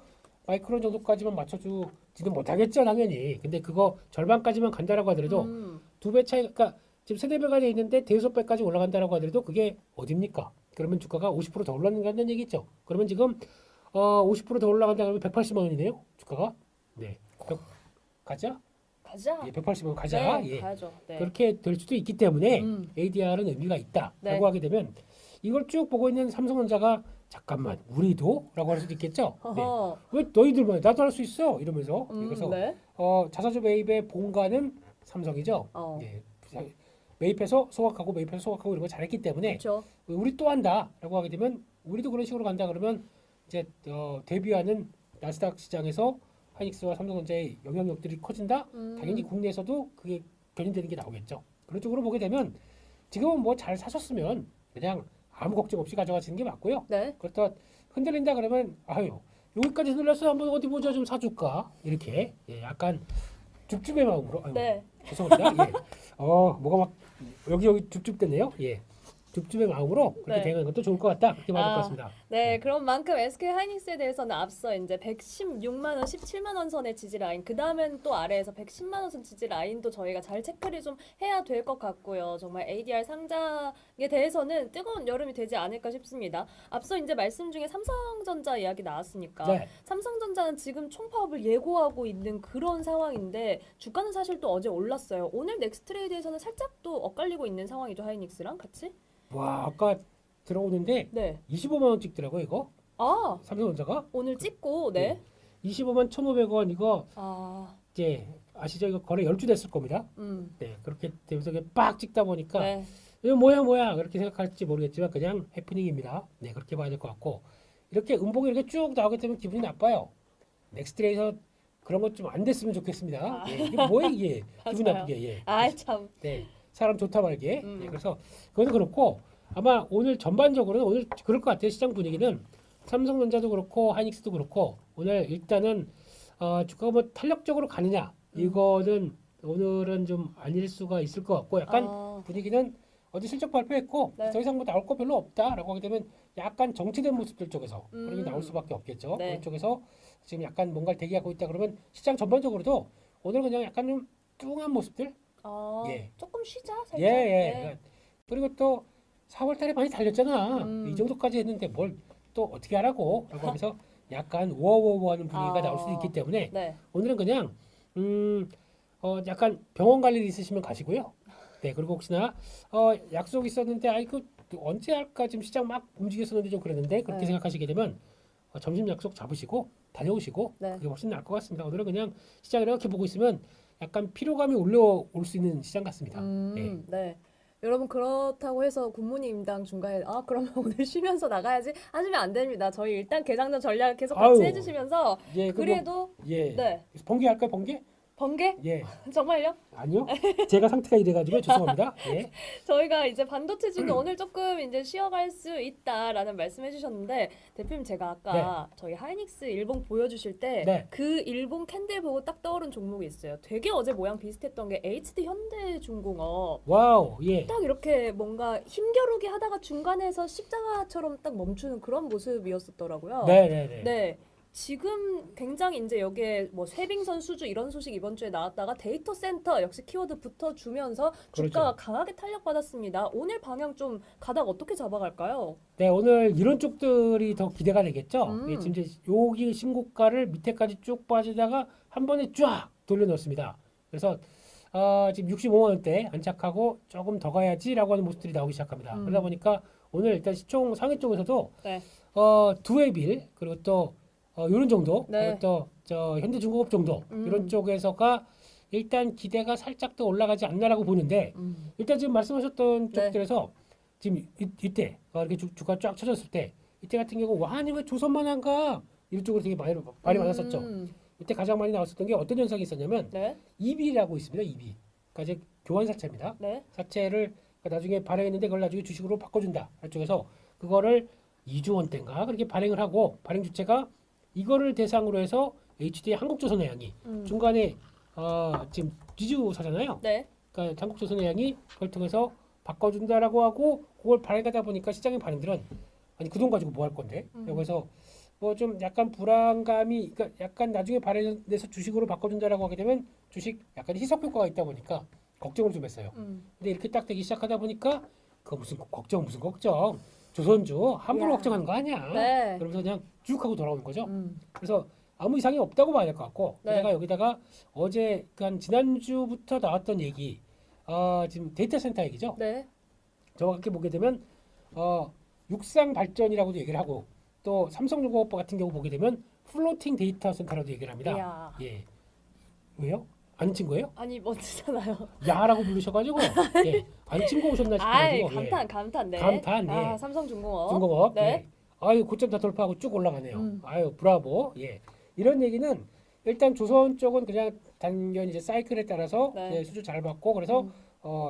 마이크론 정도까지만 맞춰주지는 못하겠죠, 당연히. 근데 그거 절반까지만 간다라고 하더라도 2배 차이, 그러니까 지금 3~4배가 돼 있는데 5~6배까지 올라간다라고 하더라도 그게 어딥니까? 그러면 주가가 50%더 올라간다는 얘기죠. 그러면 지금 50%더 올라간다 그러면 180만 원이네요, 주가가. 네. 가자. 가자. 예, 180만 원 가자. 네, 예. 가야죠. 네. 그렇게 될 수도 있기 때문에 음. ADR은 의미가 있다라고 네. 하게 되면 이걸 쭉 보고 있는 삼성전자가 잠깐만 우리도? 라고 할 수도 있겠죠. 네. 어허. 왜 너희들만 나도 할 수 있어 이러면서 그래서 네. 자사주 매입의 본가는 삼성이죠. 네. 매입해서 소각하고 매입해서 소각하고 이런 거 잘했기 때문에 그렇죠. 우리 또 한다라고 하게 되면 우리도 그런 식으로 간다 그러면 이제 데뷔하는 나스닥 시장에서 하이닉스와 삼성전자의 영향력들이 커진다. 당연히 국내에서도 그게 견인되는 게 나오겠죠. 그런 쪽으로 보게 되면 지금은 뭐 잘 사셨으면 그냥 아무 걱정 없이 가져가시는 게 맞고요. 네. 그렇다 흔들린다 그러면 아유 여기까지 흔들렸어 한번 어디 보자 좀 사줄까 이렇게 약간 줍줍의 마음으로 아유, 네. 죄송합니다. 예. 뭐가 막 여기 줍줍대네요. 예. 줍줍의 마음으로 그렇게 네. 대응하는 것도 좋을 것 같다. 그렇게 말할 것 같습니다. 네, 그런 만큼 SK 하이닉스에 대해서는 앞서 이제 116만 원, 17만 원 선의 지지 라인, 그 다음엔 또 아래에서 110만 원 선 지지 라인도 저희가 잘 체크를 좀 해야 될 것 같고요. 정말 ADR 상장에 대해서는 뜨거운 여름이 되지 않을까 싶습니다. 앞서 이제 말씀 중에 삼성전자 이야기 나왔으니까 네. 삼성전자는 지금 총파업을 예고하고 있는 그런 상황인데 주가는 사실 또 어제 올랐어요. 오늘 넥스트레이드에서는 살짝 또 엇갈리고 있는 상황이죠, 하이닉스랑 같이. 와 아까 들어오는데 네. 25만 원 찍더라고요 이거 아, 삼성전자가 오늘 찍고 네. 25만 1,500원 이거 아, 이제 아시죠 이거 거래 10주 됐을 겁니다. 네 그렇게 되면서 그냥 빡 찍다 보니까 네. 이거 뭐야 그렇게 생각할지 모르겠지만 그냥 해프닝입니다. 네 그렇게 봐야 될 것 같고 이렇게 음봉이 이렇게 쭉 나오게 되면 기분이 나빠요. 넥스트레이서 그런 것 좀 안 됐으면 좋겠습니다. 예, 이게 뭐야 이게 기분 맞아요. 나쁘게 예. 아, 참. 네 사람 좋다 말게. 네, 그래서 그건 그렇고 아마 오늘 전반적으로는 오늘 그럴 것 같아요. 시장 분위기는 삼성전자도 그렇고 하이닉스도 그렇고 오늘 일단은 주가가 뭐 탄력적으로 가느냐 이거는 오늘은 좀 아닐 수가 있을 것 같고 약간 분위기는 어제 실적 발표했고 네. 더 이상 뭐 나올 거 별로 없다라고 하게 되면 약간 정체된 모습들 쪽에서 그런 게 나올 음. 수밖에 없겠죠. 네. 그런 쪽에서 지금 약간 뭔가를 대기하고 있다 그러면 시장 전반적으로도 오늘 그냥 약간 좀 뚱한 모습들 예. 조금 쉬자, 살짝. 예. 네. 그리고 또 4월 달에 많이 달렸잖아. 음. 이 정도까지 했는데 뭘 또 어떻게 하라고 라고 하면서 약간 우어우어 하는 분위기가 나올 수도 있기 때문에 네. 오늘은 그냥 약간 병원 갈 일 있으시면 가시고요. 네, 그리고 혹시나 약속 있었는데 그 언제 할까 지금 시장 막 움직였었는데 좀 그랬는데 그렇게 네. 생각하시게 되면 점심 약속 잡으시고 다녀오시고 네. 그게 훨씬 나을 것 같습니다. 오늘은 그냥 시장을 이렇게 보고 있으면 약간 피로감이 올라올 수 있는 시장 같습니다. 네. 네. 여러분 그렇다고 해서 굿모닝 임당 중간에 그러면 오늘 쉬면서 나가야지 하시면 안 됩니다. 저희 일단 개장전 전략 계속 같이 아유. 해주시면서 예, 그래도 예. 네. 번개 할까요, 번개? 번개? 예. 정말요? 아니요. 제가 상태가 이래가지고 죄송합니다. 예. 저희가 이제 반도체주는 오늘 조금 이제 쉬어갈 수 있다라는 말씀해 주셨는데 대표님 제가 아까 저희 하이닉스 일봉 보여주실 때 그 네. 일봉 캔들 보고 딱 떠오른 종목이 있어요. 되게 어제 모양 비슷했던 게 HD 현대중공업. 와우. 예. 딱 이렇게 뭔가 힘겨루기 하다가 중간에서 십자가처럼 딱 멈추는 그런 모습이었었더라고요. 네네네. 네. 지금 굉장히 이제 여기에 뭐 쇠빙선 수주 이런 소식 이번 주에 나왔다가 데이터 센터 역시 키워드 붙어주면서 주가가 그렇죠. 강하게 탄력받았습니다. 오늘 방향 좀 가닥 어떻게 잡아갈까요? 네, 오늘 이런 쪽들이 더 기대가 되겠죠. 음. 예, 지금 이제 여기 신고가를 밑에까지 쭉 빠지다가 한 번에 쫙 돌려놓습니다. 그래서 지금 65만 원대 안착하고 조금 더 가야지라고 하는 모습들이 나오기 시작합니다. 그러다 보니까 오늘 일단 시총 상위 쪽에서도 네. 두웨빌 그리고 또 이런 정도 네. 그리고 또 저 현대중공업 정도 이런 쪽에서가 일단 기대가 살짝 더 올라가지 않나라고 보는데 일단 지금 말씀하셨던 네. 쪽들에서 지금 이때 이렇게 주가 쫙 쳐졌을 때 이때 같은 경우 와 아니 왜 조선만 안 가? 이런 쪽으로 되게 많이 많았었죠. 이때 가장 많이 나왔었던 게 어떤 현상이 있었냐면 네. EB라고 있습니다. EB. 그러니까 이제 교환 사채입니다. 네. 사채를 그러니까 나중에 발행했는데 그걸 나중에 주식으로 바꿔준다. 쪽에서 그거를 2조 원대인가 그렇게 발행을 하고 발행 주체가 이거를 대상으로 해서 HD 한국조선해양이 중간에 지금 지주사잖아요. 네. 그러니까 한국조선해양이 그걸 통해서 바꿔준다라고 하고 그걸 발행하다 보니까 시장의 반응들은 아니 그 돈 가지고 뭐 할 건데? 그래서 뭐 좀 약간 불안감이 그러니까 약간 나중에 발행해서 주식으로 바꿔준다라고 하게 되면 주식 약간 희석 효과가 있다 보니까 걱정을 좀 했어요. 근데 이렇게 딱 되기 시작하다 보니까 그 무슨 걱정 조선주 함부로 야. 걱정하는 거 아니야. 네. 그러면서 그냥 쭉 하고 돌아오는 거죠. 그래서 아무 이상이 없다고 봐야 될 것 같고 네. 내가 여기다가 어제 한 지난주부터 나왔던 얘기 지금 데이터 센터 얘기죠. 네. 정확하게 보게 되면 육상 발전이라고도 얘기를 하고 또 삼성중공업 같은 경우 보게 되면 플로팅 데이터 센터라도 얘기를 합니다. 이야. 예. 왜요? 안 친 거예요? 아니 멋지잖아요. 야라고 부르셔가지고 예. 안 친 거 오셨나 아이 싶어가지고 감탄 네. 감탄, 예. 아, 삼성중공업. 중공업 네. 예. 아유 고점 다 돌파하고 쭉 올라가네요. 아유 브라보. 예. 이런 얘기는 일단 조선 쪽은 그냥 단연 이제 사이클에 따라서 네. 수주 잘 받고 그래서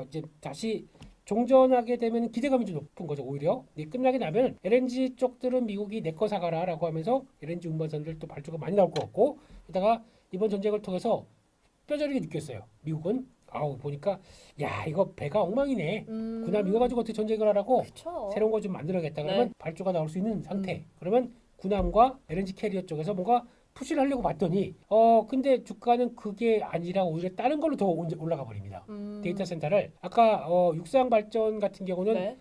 이제 다시 종전하게 되면 기대감이 좀 높은 거죠 오히려. 끝나게 나면 LNG 쪽들은 미국이 내 거 사가라라고 하면서 LNG 운반선들 또 발주가 많이 나올 것 같고 게다가 이번 전쟁을 통해서 뼈저리게 느꼈어요. 미국은 아우 보니까 야 이거 배가 엉망이네. 군함 이거 가지고 어떻게 전쟁을 하라고 그렇죠. 새로운 거 좀 만들어야겠다. 그러면 네. 발주가 나올 수 있는 상태. 그러면 군함과 LNG 캐리어 쪽에서 뭔가 푸시를 하려고 봤더니 근데 주가는 그게 아니라 오히려 다른 걸로 더 올라가 버립니다. 데이터 센터를 아까 육상 발전 같은 경우는 네.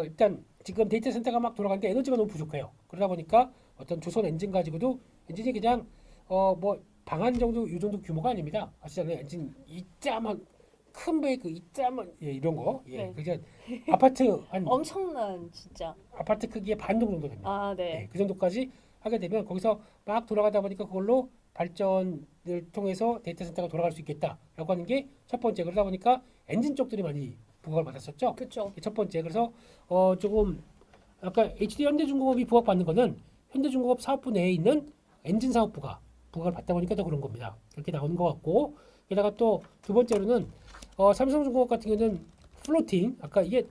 일단 지금 데이터 센터가 막 돌아가는데 에너지가 너무 부족해요. 그러다 보니까 어떤 조선 엔진 가지고도 엔진이 그냥 뭐 방한 정도 이 정도 규모가 아닙니다. 아시잖아요. 엔진 이짜만 큰 베이크 이짜만 예, 이런 거. 예. 네. 그냥 아파트 한 엄청난 진짜. 아파트 크기의 반동 정도 됩니다. 아 네. 네, 그 정도까지 하게 되면 거기서 막 돌아가다 보니까 그걸로 발전을 통해서 데이터 센터가 돌아갈 수 있겠다라고 하는 게 첫 번째. 그러다 보니까 엔진 쪽들이 많이 부각을 받았었죠. 그렇죠. 첫 번째. 그래서 조금 아까 HD 현대중공업이 부각받는 거는 현대중공업 사업부 내에 있는 엔진 사업부가 부각을 받다 보니까 더 그런 겁니다. 그렇게 나오는 것 같고 게다가 또 두 번째로는 삼성중공업 같은 경우는 플로팅 아까 이게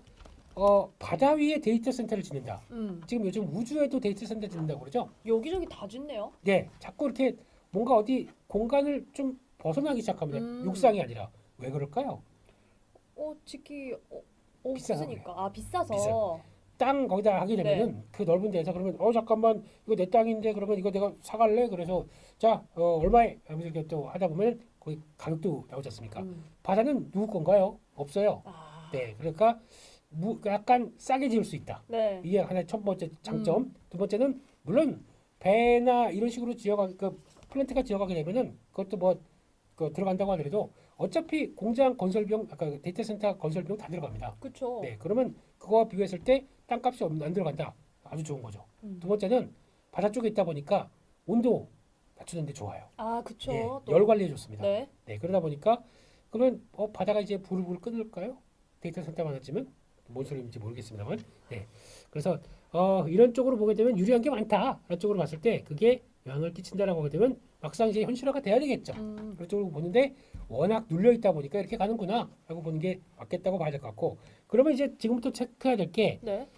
바다 위에 데이터 센터를 짓는다. 지금 요즘 우주에도 데이터 센터 짓는다고 그러죠. 여기저기 다 짓네요. 네, 자꾸 이렇게 뭔가 어디 공간을 좀 벗어나기 시작합니다. 육상이 아니라 왜 그럴까요? 짓기 비싸서 없으니까. 아 비싸서. 비싸요. 땅 거기다 하게 되면은 그 넓은 데서 그러면 잠깐만 이거 내 땅인데 그러면 이거 내가 사갈래? 그래서 자 얼마에 하면서 이렇게 또 하다 보면 거기 가격도 나오지 않습니까? 바다는 누구 건가요? 없어요. 아. 네, 그러니까 약간 싸게 지을 수 있다. 네. 이게 하나의 첫 번째 장점. 두 번째는 물론 배나 이런 식으로 플랜트가 지어가게 되면은 그것도 뭐 들어간다고 하더라도 어차피 공장 건설 비용 아까 데이터 센터 건설 비용 다 들어갑니다. 그렇죠. 네, 그러면 그거와 비교했을 때 땅값이 안 들어간다. 아주 좋은 거죠. 두 번째는 바다 쪽에 있다 보니까 온도 낮추는데 좋아요. 아 그렇죠. 예, 또. 열 관리해 줬습니다. 네. 네, 그러다 보니까 그러면 바다가 이제 불을 끊을까요? 데이터 센터만 했지만 뭔 소리인지 모르겠습니다만. 네, 그래서 이런 쪽으로 보게 되면 유리한 게 많다. 이런 쪽으로 봤을 때 그게 영향을 끼친다라고 하게 되면 막상 이제 현실화가 돼야 되겠죠. 그런 쪽으로 보는데 워낙 눌려 있다 보니까 이렇게 가는구나라고 보는 게 맞겠다고 봐야 될 것 같고. 그러면 이제 지금부터 체크해야 될 게 네.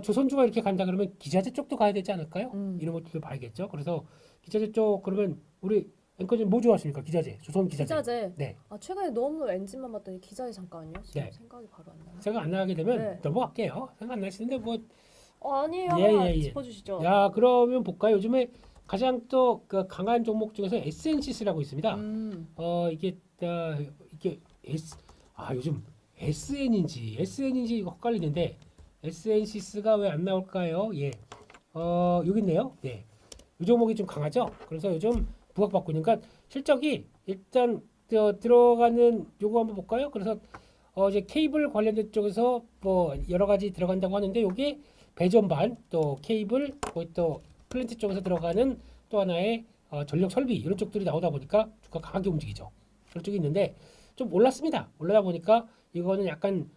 조선주가 이렇게 간다 그러면 기자재 쪽도 가야 되지 않을까요? 이런 것들도 봐야겠죠. 그래서 기자재 쪽 그러면 우리 앵커님 뭐 좋아하십니까? 기자재, 조선 기자재. 기자재. 네. 최근에 너무 엔진만 봤더니 기자재 잠깐만요. 지금 네. 생각이 바로 안 나요. 생각 안 나게 되면 네. 넘어갈게요. 생각 안 나시는데 뭐 아니에요. 예, 하나 예, 예. 짚어주시죠. 야, 그러면 볼까요? 요즘에 가장 또 그 강한 종목 중에서 SNCS라고 있습니다. 이게 요즘 SN인지 이거 헷갈리는데 SNCS가 왜 안 나올까요? 예. 여기 있네요. 네. 이 종목이 좀 강하죠. 그래서 요즘 부각받고 있는 그러니까 실적이 일단 들어가는 요거 한번 볼까요? 그래서 이제 케이블 관련된 쪽에서 뭐 여러 가지 들어간다고 하는데 요게 배전반 또 케이블 또 플랜트 쪽에서 들어가는 또 하나의 전력 설비 이런 쪽들이 나오다 보니까 주가 강하게 움직이죠. 그런 쪽이 있는데 좀 올랐습니다. 올라다 보니까 이거는 약간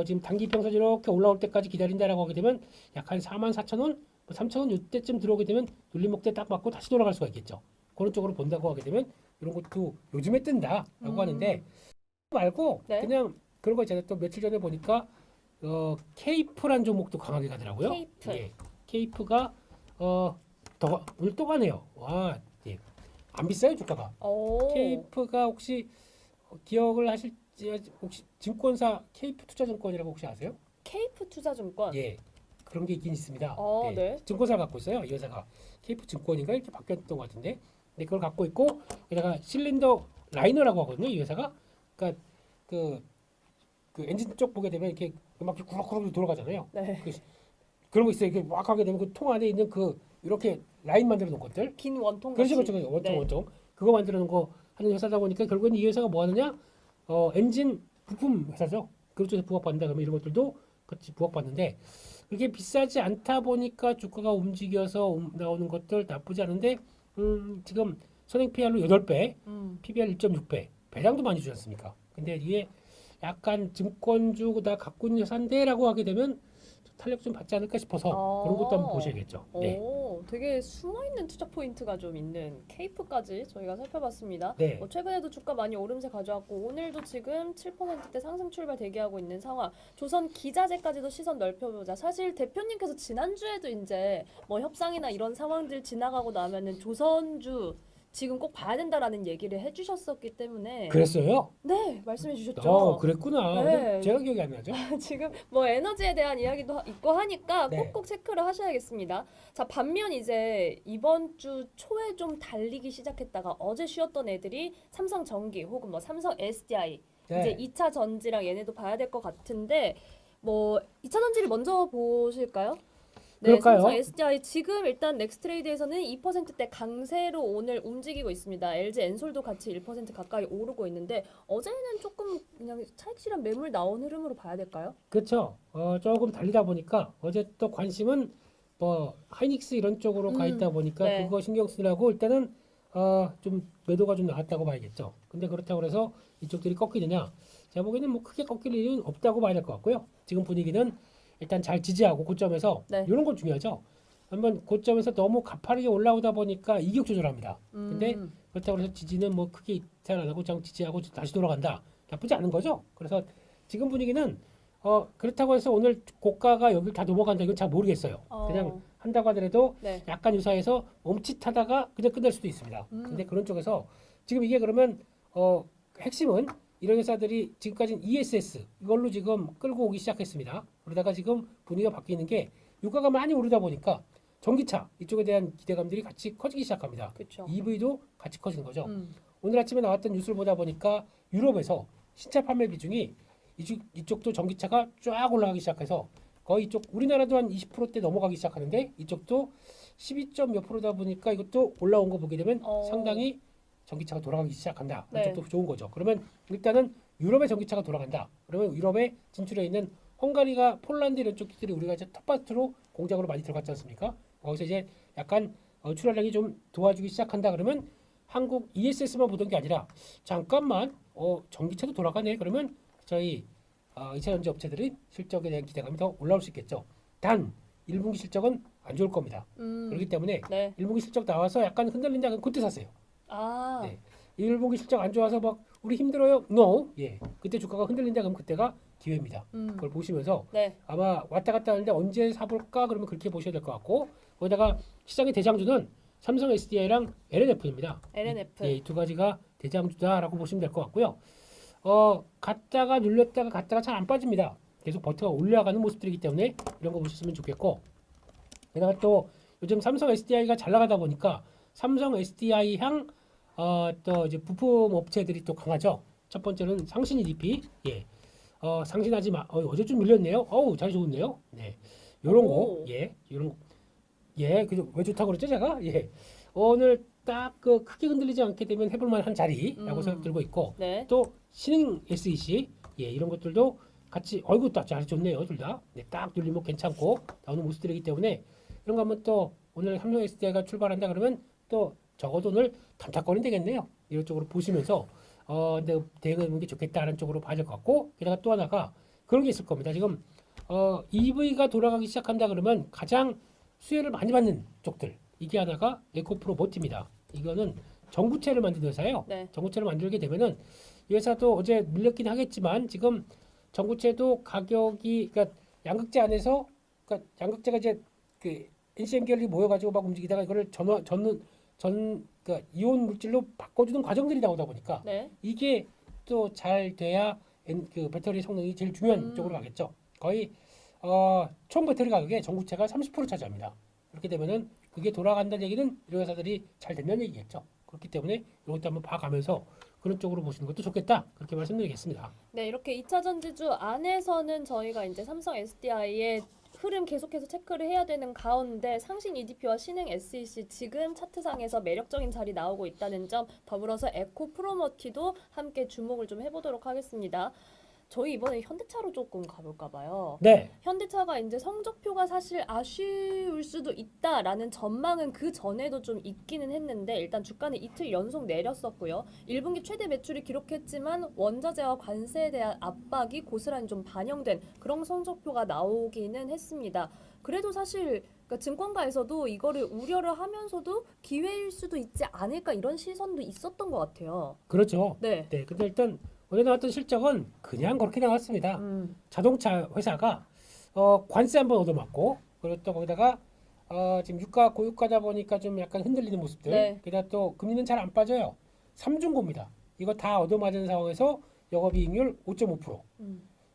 지금 단기 평선 이렇게 올라올 때까지 기다린다라고 하게 되면 약 한 44,000원, 3,000원 이때쯤 들어오게 되면 눌림목대 딱 맞고 다시 돌아갈 수가 있겠죠. 그런 쪽으로 본다고 하게 되면 이런 것도 요즘에 뜬다라고 하는데 말고 네. 그냥 그런 거 있잖아요. 또 며칠 전에 보니까 케이프란 종목도 강하게 가더라고요. 케이프. 예. 케이프가 더 오늘 또 가네요. 와, 예. 안 비싸요 주가가. 오. 케이프가 혹시 기억을 하실지 혹시 증권사 케이프 투자증권이라고 혹시 아세요? 케이프 투자증권. 예. 그런 게 있긴 있습니다. 네. 네. 증권사를 갖고 있어요. 이 회사가 케이프 증권인가 이렇게 바뀌었던 것 같은데, 근데 그걸 갖고 있고 게다가 실린더 라이너라고 하거든요. 이 회사가 그러니까 그 엔진 쪽 보게 되면 이렇게 막 구럭구럭 돌아가잖아요. 네. 그런 거 있어요. 이렇게 막 하게 되면 그 통 안에 있는 그 이렇게 라인 만들어 놓은 것들. 긴 원통 그렇죠, 같이. 그렇죠. 원통 네. 원통 그거 만들어 놓은 거 하는 회사다 보니까 결국엔 이 회사가 뭐 하느냐? 엔진 부품 회사죠. 그쪽에서 부합받는다 그러면 이런 것들도 같이 부합받는데 그게 비싸지 않다 보니까 주가가 움직여서 나오는 것들 나쁘지 않은데 지금 선행 PR로 8배, PBR 1.6배, 배당도 많이 주지 않습니까? 근데 이게 약간 증권주가 갖고 있는 회사인데라고 하게 되면 탄력 좀 받지 않을까 싶어서 그런 것도 한번 보셔야겠죠. 네. 오, 되게 숨어있는 투자 포인트가 좀 있는 케이프까지 저희가 살펴봤습니다. 네. 뭐 최근에도 주가 많이 오름세 가져왔고 오늘도 지금 7%대 상승 출발 대기하고 있는 상황. 조선 기자재까지도 시선 넓혀보자. 사실 대표님께서 지난주에도 이제 뭐 협상이나 이런 상황들 지나가고 나면은 조선주 지금 꼭 봐야 된다라는 얘기를 해주셨었기 때문에 그랬어요? 네 말씀해 주셨죠. 그랬구나. 네. 근데 제가 기억이 안 나죠. 지금 뭐 에너지에 대한 이야기도 있고 하니까 네. 꼭꼭 체크를 하셔야겠습니다. 자, 반면 이제 이번 주 초에 좀 달리기 시작했다가 어제 쉬었던 애들이 삼성전기 혹은 뭐 삼성 SDI 네. 이제 2차 전지랑 얘네도 봐야 될 것 같은데 뭐 2차 전지를 먼저 보실까요? 네, 그럴까요? 삼성 SDI 지금 일단 넥스트레이드에서는 2%대 강세로 오늘 움직이고 있습니다. LG 엔솔도 같이 1% 가까이 오르고 있는데 어제는 조금 그냥 차익실현 매물 나온 흐름으로 봐야 될까요? 그렇죠. 조금 달리다 보니까 어제 또 관심은 뭐 하이닉스 이런 쪽으로 가 있다 보니까 네. 그거 신경 쓰느라고 일단은 좀 매도가 좀 나왔다고 봐야겠죠. 근데 그렇다고 해서 이쪽들이 꺾이느냐? 제가 보기에는 뭐 크게 꺾일 일은 없다고 봐야 될 것 같고요. 지금 분위기는 일단 잘 지지하고 고점에서 네. 이런 건 중요하죠. 한번 고점에서 너무 가파르게 올라오다 보니까 이격 조절합니다. 근데 그렇다고 해서 지지는 뭐 크게 이탈 안 하고 그냥 지지하고 다시 돌아간다. 나쁘지 않은 거죠. 그래서 지금 분위기는 그렇다고 해서 오늘 고가가 여기 다 넘어간다 이건 잘 모르겠어요. 그냥 한다고 하더라도 네. 약간 유사해서 멈칫하다가 그냥 끝날 수도 있습니다. 근데 그런 쪽에서 지금 이게 그러면 핵심은 이런 회사들이 지금까지는 ESS 이걸로 지금 끌고 오기 시작했습니다. 그러다가 지금 분위기가 바뀌는 게 유가가 많이 오르다 보니까 전기차 이쪽에 대한 기대감들이 같이 커지기 시작합니다. 그렇죠. EV도 같이 커지는 거죠. 오늘 아침에 나왔던 뉴스를 보다 보니까 유럽에서 신차 판매 비중이 이쪽도 전기차가 쫙 올라가기 시작해서 거의 이쪽 우리나라도 한 20%대 넘어가기 시작하는데 이쪽도 12점 몇 프로다 보니까 이것도 올라온 거 보게 되면 상당히 전기차가 돌아가기 시작한다. 네. 이쪽도 좋은 거죠. 그러면 일단은 유럽의 전기차가 돌아간다. 그러면 유럽에 진출해 있는 헝가리가 폴란드 이런 쪽들이 우리가 이제 텃밭으로 공장으로 많이 들어갔지 않습니까? 거기서 이제 약간 출하량이 좀 도와주기 시작한다. 그러면 한국 ESS만 보던 게 아니라 잠깐만 전기차도 돌아가네. 그러면 저희 2차 전지 업체들이 실적에 대한 기대감이 더 올라올 수 있겠죠. 단 1분기 실적은 안 좋을 겁니다. 그렇기 때문에 네. 1분기 실적 나와서 약간 흔들린다 그럼 그때 사세요. 네. 1분기 실적 안 좋아서 막 우리 힘들어요. No. 예. 그때 주가가 흔들린다 그러면 그때가 기회입니다. 그걸 보시면서 네. 아마 왔다 갔다 하는데 언제 사볼까 그러면 그렇게 보셔야 될 것 같고 거기다가 시장의 대장주는 삼성 SDI랑 LNF입니다. LNF. 이 두 가지가 대장주다라고 보시면 될 것 같고요. 갔다가 눌렸다가 갔다가 잘 안 빠집니다. 계속 버텨 올라가는 모습들이기 때문에 이런 거 보셨으면 좋겠고 게다가 또 요즘 삼성 SDI가 잘 나가다 보니까 삼성 SDI 향 또 이제 부품 업체들이 또 강하죠. 첫 번째는 상신 EDP. 예. 상신하지 마. 어제 좀 밀렸네요. 자리 좋은데요. 네. 요런 거. 예. 요런 거. 예. 그죠. 왜 좋다고 그랬죠, 제가? 예. 오늘 딱 그 크게 흔들리지 않게 되면 해볼만한 자리라고 생각 들고 있고 네. 또 신흥 SEC 이런 것들도 같이 얼굴 딱 잘 좋네요 둘 다. 네, 딱 눌리면 괜찮고 나오는 모습들이기 때문에 이런 거 한번 또 오늘 삼성 SDI가 출발한다 그러면 또 적어도 오늘 탐탁거리는 되겠네요. 이런 쪽으로 보시면서 근데 대응하는 게 좋겠다는 쪽으로 봐야 될 것 같고 게다가 또 하나가 그런 게 있을 겁니다. 지금 EV가 돌아가기 시작한다 그러면 가장 수혜를 많이 받는 쪽들 이게 하나가 에코프로모티입니다. 이거는 전구체를 만드는 회사예요. 네. 전구체를 만들게 되면은 이 회사도 어제 밀렸긴 하겠지만 지금 전구체도 가격이 그러니까 양극재 안에서 그러니까 양극재가 이제 그 NCM 계열이 모여가지고 막 움직이다가 이거를 그러니까 이온 물질로 바꿔주는 과정들이 나오다 보니까 네. 이게 또 잘 돼야 그 배터리 성능이 제일 중요한 음. 쪽으로 가겠죠. 거의 총 배터리 가격의 전구체가 30% 차지합니다. 그렇게 되면은 그게 돌아간다는 얘기는 이런 회사들이 잘 된다는 얘기겠죠. 그렇기 때문에 이것도 한번 봐가면서 그런 쪽으로 보시는 것도 좋겠다. 그렇게 말씀드리겠습니다. 네, 이렇게 2차 전지주 안에서는 저희가 이제 삼성 SDI의 흐름 계속해서 체크를 해야 되는 가운데 상신 EDP와 신흥 SEC 지금 차트상에서 매력적인 자리 나오고 있다는 점 더불어서 에코 프로머티도 함께 주목을 좀 해보도록 하겠습니다. 저희 이번에 현대차로 조금 가볼까 봐요. 네. 현대차가 이제 성적표가 사실 아쉬울 수도 있다라는 전망은 그 전에도 좀 있기는 했는데 일단 주가는 이틀 연속 내렸었고요. 1분기 최대 매출이 기록했지만 원자재와 관세에 대한 압박이 고스란히 좀 반영된 그런 성적표가 나오기는 했습니다. 그래도 사실 그러니까 증권가에서도 이거를 우려를 하면서도 기회일 수도 있지 않을까 이런 시선도 있었던 것 같아요. 그렇죠. 네. 네. 근데 일단 오늘 나왔던 실적은 그냥 그렇게 나왔습니다. 자동차 회사가 관세 한번 얻어맞고 그리고 또 거기다가 지금 유가 고유가다 보니까 좀 약간 흔들리는 모습들. 네. 게다가 또 금리는 잘 안 빠져요. 삼중고입니다. 이거 다 얻어맞은 상황에서 영업이익률 5.5%.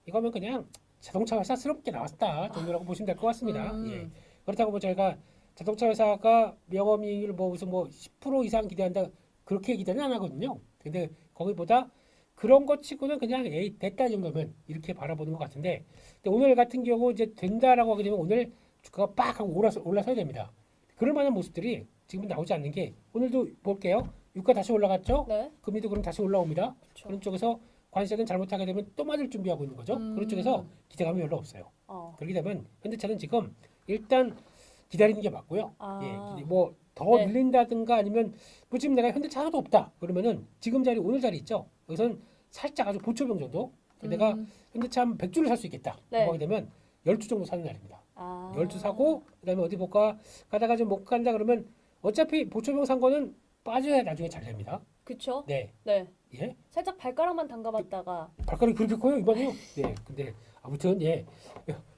이거면 그냥 자동차 회사스럽게 나왔다 정도라고 보시면 될 것 같습니다. 예. 그렇다고 뭐 저희가 자동차 회사가 영업이익률 뭐 무슨 뭐 10% 이상 기대한다 그렇게 기대는 안 하거든요. 근데 거기보다 그런 것 치고는 그냥 에이 됐다 정도면 이렇게 바라보는 것 같은데 근데 오늘 같은 경우 이제 된다라고 하게 되면 오늘 주가가 빡 하고 올라서야 됩니다. 그럴 만한 모습들이 지금은 나오지 않는 게 오늘도 볼게요. 유가 다시 올라갔죠. 네. 금리도 그럼 다시 올라옵니다. 그렇죠. 그런 쪽에서 관세는 잘못하게 되면 또 맞을 준비하고 있는 거죠. 그런 쪽에서 기대감이 별로 없어요. 그렇게 되면 현대차는 지금 일단 기다리는 게 맞고요. 예, 뭐 더 네. 늘린다든가 아니면 뭐 지금 내가 현대차 하나도 없다 그러면은 지금 자리 오늘 자리 있죠. 여기서는 살짝 아주 보초병 정도 내가 현대차 한 100주를 살 수 있겠다. 네. 그거 하게 되면 10주 정도 사는 날입니다. 아. 10주 사고 그다음에 어디 볼까 가다가 좀 못 간다 그러면 어차피 보초병 산 거는 빠져야 나중에 잘 됩니다. 그쵸? 네. 네. 예. 살짝 발가락만 담가봤다가 발가락이 그렇게 커요 이번에요. 네. 근데 아무튼 예.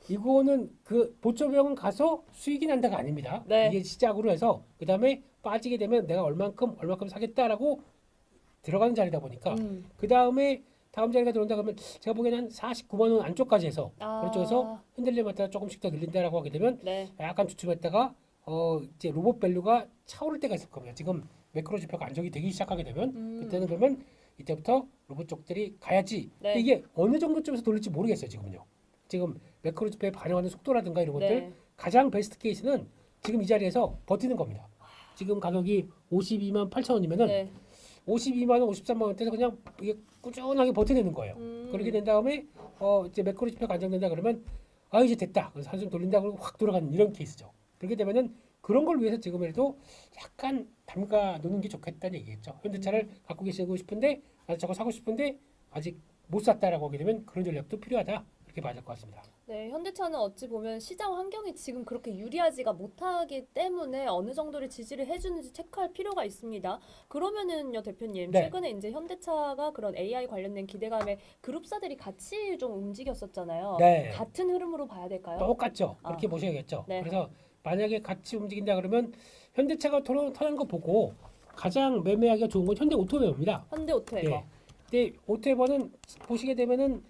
이거는 그 보초병은 가서 수익이 난다가 아닙니다. 네. 이게 시작으로 해서 그다음에 빠지게 되면 내가 얼만큼 사겠다라고 들어가는 자리다 보니까 그다음에 다음 자리가 들어온다 그러면 제가 보기에는 한 49만 원 안쪽까지 해서 그런 쪽에서 흔들림마다 조금씩 더 늘린다라고 하게 되면 네. 약간 주춤했다가 이제 로봇 밸류가 차오를 때가 있을 겁니다. 지금 매크로 지표가 안정이 되기 시작하게 되면 그때는 그러면 이때부터 로봇 쪽들이 가야지. 네. 근데 이게 어느 정도쯤에서 돌릴지 모르겠어요 지금은요. 지금 매크로 지표에 반영하는 속도라든가 이런 것들 네. 가장 베스트 케이스는 지금 이 자리에서 버티는 겁니다. 지금 가격이 52만 8천 원이면은 네. 52만 원, 53만 원대에서 그냥 이게 꾸준하게 버텨내는 거예요. 그렇게 된 다음에 이제 매크로 지표가 안정된다 그러면 이제 됐다. 그래서 한숨 돌린다 그러고 확 돌아가는 이런 케이스죠. 그렇게 되면은 그런 걸 위해서 지금이라도 약간 담가 놓는 게 좋겠다는 얘기겠죠. 현대차를 갖고 계시고 싶은데 아직 저거 사고 싶은데 아직 못 샀다라고 하게 되면 그런 전략도 필요하다. 그렇게 봐야 될 것 같습니다. 네, 현대차는 어찌 보면 시장 환경이 지금 그렇게 유리하지가 못하기 때문에 어느 정도를 지지를 해주는지 체크할 필요가 있습니다. 그러면은요, 대표님, 네. 최근에 이제 현대차가 그런 AI 관련된 기대감에 그룹사들이 같이 좀 움직였었잖아요. 네. 같은 흐름으로 봐야 될까요? 똑같죠. 그렇게 보셔야겠죠. 네. 그래서 만약에 같이 움직인다 그러면 현대차가 터는 거 보고 가장 매매하기가 좋은 건 현대 오토웨어입니다. 현대 오토웨어. 예. 근데 오토웨어는 보시게 되면은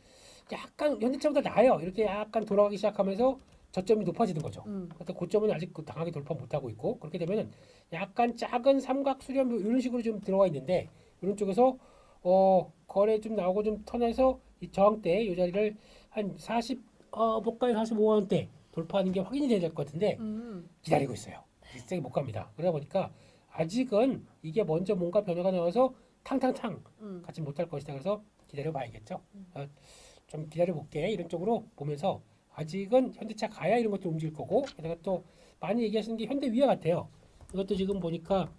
약간 현대차보다 나아요. 이렇게 약간 돌아가기 시작하면서 저점이 높아지는 거죠. 그런데 고점은 아직 당하게 돌파 못하고 있고 그렇게 되면은 약간 작은 삼각 수렴 이런 식으로 좀 들어가 있는데 이런 쪽에서 거래 좀 나오고 좀 턴해서 이 저항대 이 자리를 한 40 목가에 45만 원대 돌파하는 게 확인이 돼야 될 것 같은데 기다리고 있어요. 세게 못 갑니다. 그러다 보니까 아직은 이게 먼저 뭔가 변화가 나와서 탕탕탕 음. 가지 못할 것이다. 그래서 기다려봐야겠죠. 좀 기다려볼게 이런 쪽으로 보면서 아직은 현대차 가야 이런 것도 움직일 거고 게다가 또 많이 얘기하시는 게 현대위아 같아요. 이것도 지금 보니까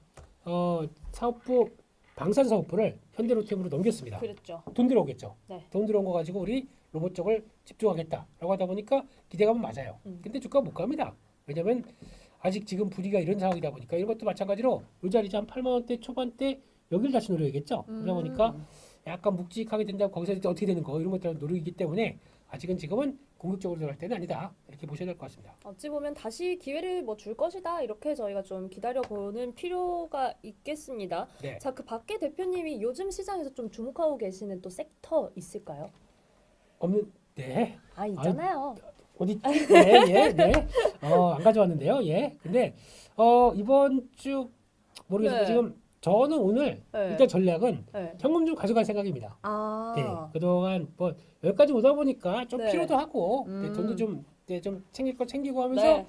사업부 방산 사업부를 현대로템으로 넘겼습니다. 그랬죠. 돈 들어오겠죠. 네. 돈 들어온 거 가지고 우리 로봇 쪽을 집중하겠다라고 하다 보니까 기대감은 맞아요. 근데 주가 못 갑니다. 왜냐면 아직 지금 분위기가 이런 상황이다 보니까 이런 것도 마찬가지로 이 자리 한 8만 원대 초반대 여기를 다시 노려야겠죠. 그러다 보니까 약간 묵직하게 된다면 거기서 이제 어떻게 되는 거 이런 것들을 노리기 때문에 아직은 지금은 공격적으로 들어갈 때는 아니다. 이렇게 보셔야 될 것 같습니다. 어찌 보면 다시 기회를 뭐 줄 것이다 이렇게 저희가 좀 기다려보는 필요가 있겠습니다. 네. 자, 그 밖에 대표님이 요즘 시장에서 좀 주목하고 계시는 또 섹터 있을까요? 없는 네. 아, 있잖아요. 어디 네. 안 가져왔는데요. 예. 근데 이번 주 모르겠어요. 네. 지금 저는 오늘 네. 일단 전략은 네. 현금 좀 가져갈 생각입니다. 아, 네. 그동안 뭐 여기까지 오다 보니까 좀 네. 필요도 하고 네, 돈도 좀 챙길 거 챙기고 하면서 네.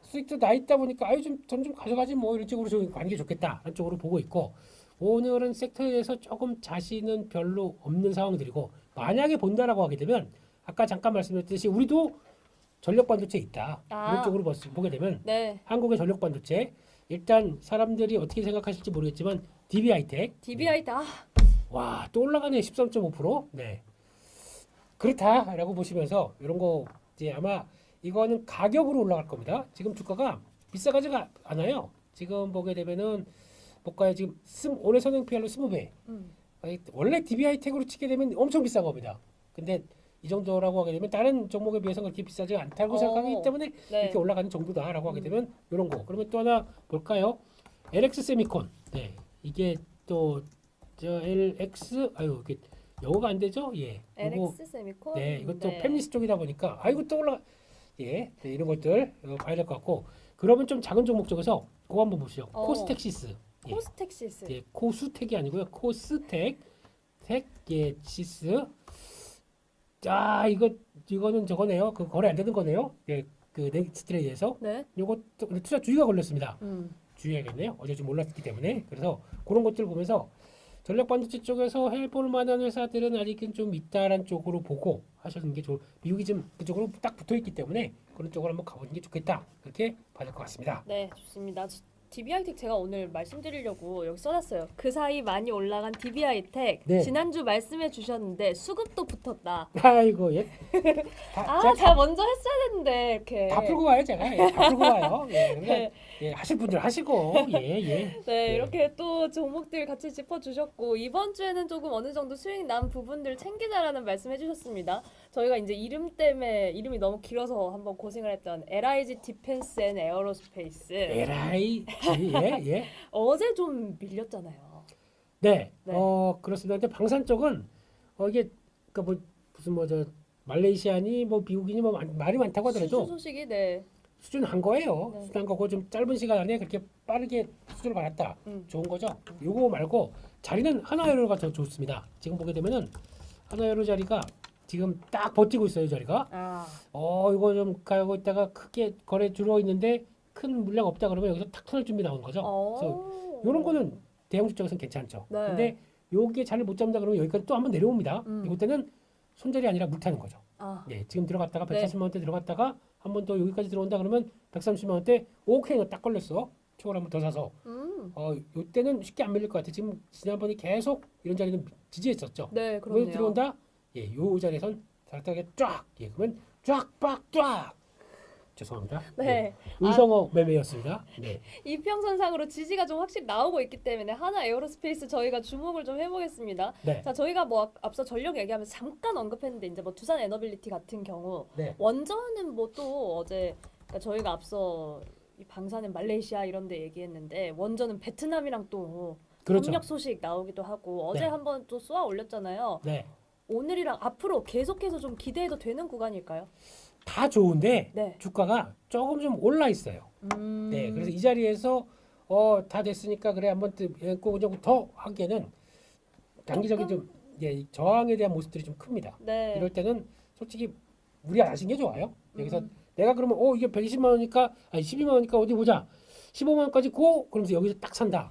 수익도 나 있다 보니까 아유 돈 좀 가져가지 뭐 이런 쪽으로 좀 가는 게 좋겠다 이런 쪽으로 보고 있고 오늘은 섹터에 대해서 조금 자신은 별로 없는 상황들이고 만약에 본다라고 하게 되면 아까 잠깐 말씀드렸듯이 우리도 전력 반도체 있다 이런 쪽으로 보게 되면 네. 한국의 전력 반도체 일단 사람들이 어떻게 생각하실지 모르겠지만 DB하이텍 DBI다. 와 또 올라가네 13.5%. 네. 그렇다라고 보시면서 이런 거 이제 아마 이거는 가격으로 올라갈 겁니다. 지금 주가가 비싸가지가 않아요. 지금 보게 되면은 볼까요? 지금 오늘 선행 PR로 20배. 원래 DB하이텍으로 치게 되면 엄청 비싼 겁니다. 근데 이 정도라고 하게 되면 다른 종목에 비해서 그렇게 비싸지 않다고 생각하기 때문에 네. 이렇게 올라가는 정도다라고 하게 되면 이런 거. 그러면 또 하나 볼까요? LX 세미콘. 네. 이게 또 저 LX 이게 영어가 안 되죠? 예. 요거 LX 세미콘. 네, 이것도 네. 팹리스 쪽이다 보니까 아이고 또 올라 예. 네, 이런 것들 봐야 될 것 같고. 그러면 좀 작은 종목 쪽에서 그거 한번 보시죠. 코스텍시스. 예. 코스텍시스. 예, 코수텍이 아니고요. 코스텍 시스. 자, 이거는 저거네요. 그 거래 안 되는 거네요. 예. 그 넥스트레이에서 네. 요것도 근데 투자 주의가 걸렸습니다. 음. 주의해야겠네요. 어제 좀 올랐기 때문에. 그래서 그런 것들 보면서 전력 반도체 쪽에서 해볼 만한 회사들은 아직은 좀 있다란 쪽으로 보고 하시는 게 좋을. 미국이 좀 그쪽으로 딱 붙어 있기 때문에 그런 쪽으로 한번 가보는 게 좋겠다. 그렇게 봐야 될 것 같습니다. 네, 좋습니다. DB하이텍 제가 오늘 말씀드리려고 여기 써놨어요. 그 사이 많이 올라간 DB하이텍 네. 지난주 말씀해 주셨는데 수급도 붙었다. 아이고 예. 제가 먼저 했어야 되는데 이렇게. 다 풀고 와요 제가. 예, 다 풀고 와요. 예, 그러니까 네. 예, 하실 분들 하시고 예. 네, 이렇게 또 종목들 같이 짚어주셨고 이번 주에는 조금 어느 정도 수익 난 부분들 챙기자라는 말씀해 주셨습니다. 저희가 이제 이름 때문에 이름이 너무 길어서 한번 고생을 했던 LIG 디펜스 앤 에어로스페이스 에라이 예. 어제 좀 밀렸잖아요. 네. 네. 그렇습니다. 근데 방산 쪽은 이게 뭐 무슨 뭐 저 말레이시아니 뭐 미국이니 뭐 말이 많다고 하더라도 수주 소식이 네. 수준한 거예요. 네. 수준한 거고 좀 짧은 시간 안에 그렇게 빠르게 수준을 받았다. 좋은 거죠. 요거 말고 자리는 하나여로가 더 좋습니다. 지금 보게 되면은 하나여로 자리가 지금 딱 버티고 있어요. 자리가. 이거 좀 가고 있다가 크게 거래 들어와 있는데 큰 물량 없다 그러면 여기서 탁 턴을 준비 나오는 거죠. 그래서 요런 거는 대형 주쪽에서는 괜찮죠. 네. 근데 요게 자리를 못 잡는다 그러면 여기까지 또 한번 내려옵니다. 이럴 때는 손절이 아니라 물타는 거죠. 네, 지금 들어갔다가 140만 원대 들어갔다가 한 번 더 여기까지 들어온다 그러면 130만 원대 오케이 딱 걸렸어. 초월 한번 더 사서. 요때는 쉽게 안 밀릴 것 같아. 지금 지난번에 계속 이런 자리는 지지했었죠. 네, 왜 그렇네요. 들어온다? 예, 요 자리에선 잘하게 쫙. 예, 그러면 쫙. 죄송합니다. 네. 예, 의성어 매매였습니다. 네. 이평선상으로 지지가 좀 확실히 나오고 있기 때문에 하나 에어로스페이스 저희가 주목을 좀 해보겠습니다. 네. 자, 저희가 뭐 앞서 전력 얘기하면서 잠깐 언급했는데 이제 뭐 두산 에너빌리티 같은 경우 네. 원전은 뭐 또 어제 그러니까 저희가 앞서 이 방사는 말레이시아 이런 데 얘기했는데 원전은 베트남이랑 또 그렇죠. 협력 소식 나오기도 하고 어제 네. 한번 또 쏘아 올렸잖아요. 네. 오늘이랑 앞으로 계속해서 좀 기대해도 되는 구간일까요? 다 좋은데 네. 주가가 조금 좀 올라 있어요. 네, 그래서 이 자리에서 다 됐으니까 그래 한번 그냥 더 하기에는 단기적인 좀 저항에 대한 모습들이 좀 큽니다. 네. 이럴 때는 솔직히 우리 안 하신 게 좋아요. 여기서 내가 그러면 이게 120만 원이니까 12만 원이니까 어디 보자. 15만 원까지 고 그러면서 여기서 딱 산다.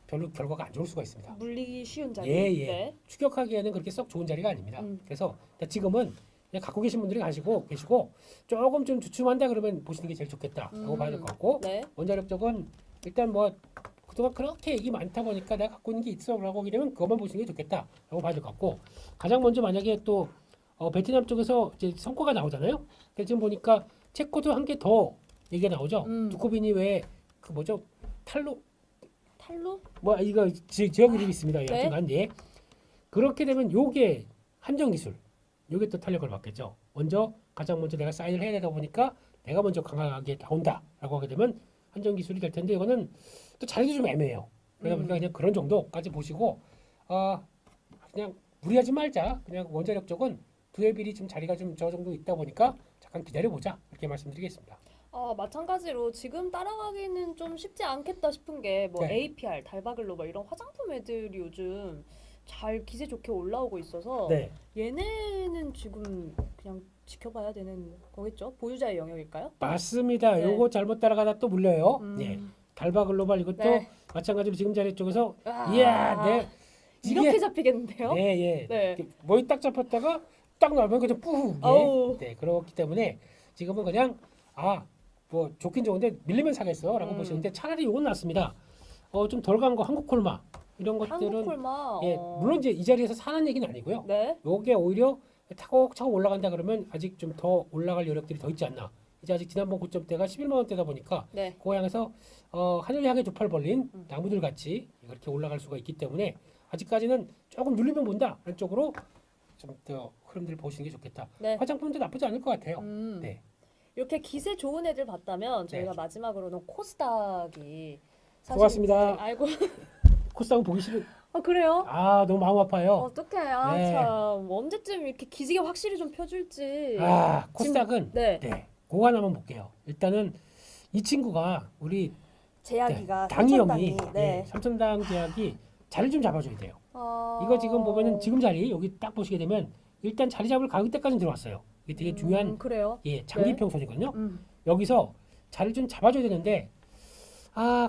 별로 결과가 안 좋을 수가 있습니다. 물리기 쉬운 자리. 예, 예. 네. 추격하기에는 그렇게 썩 좋은 자리가 아닙니다. 음. 그래서 지금은 그냥 갖고 계신 분들이 계시고 조금 좀 주춤한다 그러면 보시는 게 제일 좋겠다라고 봐야 될 것 같고 네. 원자력 쪽은 일단 뭐 그동안 그렇게 얘기 많다 보니까 내가 갖고 있는 게 있어라고 하게 되면 그것만 보시는 게 좋겠다라고 봐야 될 것 같고 가장 먼저 만약에 또 베트남 쪽에서 이제 성과가 나오잖아요. 근데 지금 보니까 체코도 한 개 더 얘기가 나오죠. 두코비니 외에 그 뭐죠 탈로 뭐 이거 지역 이름이 있습니다. 네. 여튼간 예. 그렇게 되면 요게 한정 기술 요게 또 탄력을 받겠죠. 가장 먼저 내가 사인을 해야 되다 보니까 내가 먼저 강하게 나온다라고 하게 되면 한정 기술이 될 텐데 이거는 또 자리도 좀 애매해요. 그러다 보니까 그냥 그런 정도까지 보시고 그냥 무리하지 말자. 그냥 원자력 쪽은 두의 비리 좀 자리가 좀 저 정도 있다 보니까 잠깐 기다려보자 이렇게 말씀드리겠습니다. 마찬가지로 지금 따라가기는 좀 쉽지 않겠다 싶은 게 뭐 네. APR, 달바글로벌 이런 화장품 애들이 요즘 잘 기세 좋게 올라오고 있어서 네. 얘네는 지금 그냥 지켜봐야 되는 거겠죠? 보유자의 영역일까요? 맞습니다. 네. 요거 잘못 따라가다 또 물려요. 예. 달바 글로벌 이것도 네. 마찬가지로 지금 자리 쪽에서 아, 이야, 네. 이렇게 이게 잡히겠는데요? 네, 예. 네. 머리 딱 잡혔다가 딱 나오면 그냥 뿌. 아우. 예. 네, 그렇기 때문에 지금은 그냥 뭐 좋긴 좋은데 밀리면 사겠어라고 보시는데 차라리 요건 낫습니다. 좀 덜 간 거 한국 콜마 이런 것들은 한국콜마. 예, 물론 이제 이 자리에서 사는 얘기는 아니고요. 네. 요게 오히려 차곡차곡 올라간다 그러면 아직 좀 더 올라갈 여력들이 더 있지 않나. 이제 아직 지난번 고점대가 11만 원대다 보니까 네. 그 향해서 하늘 향해 두 팔 벌린 나무들 같이 그렇게 올라갈 수가 있기 때문에 아직까지는 조금 눌리면 본다 하는 쪽으로 좀 더 흐름들을 보시는 게 좋겠다. 네. 화장품도 나쁘지 않을 것 같아요. 네. 이렇게 기세 좋은 애들 봤다면 저희가 네. 마지막으로는 코스닥이 사실 고맙습니다. 아이고. 코스닥은 보기 싫은. 그래요? 너무 마음 아파요. 어떡해. 네. 참 언제쯤 이렇게 기지개 확실히 좀 펴줄지. 코스닥은 네. 그거 하나만 볼게요. 일단은 이 친구가 우리 제약이가 당위험이 네. 삼천당 제약이 자리 좀 잡아줘야 돼요. 아... 이거 지금 보면은 지금 자리 여기 딱 보시게 되면 일단 자리 잡을 가격대까지 들어왔어요. 이게 되게 중요한 그래요? 장기 평선이거든요. 여기서 자리를 좀 잡아줘야 되는데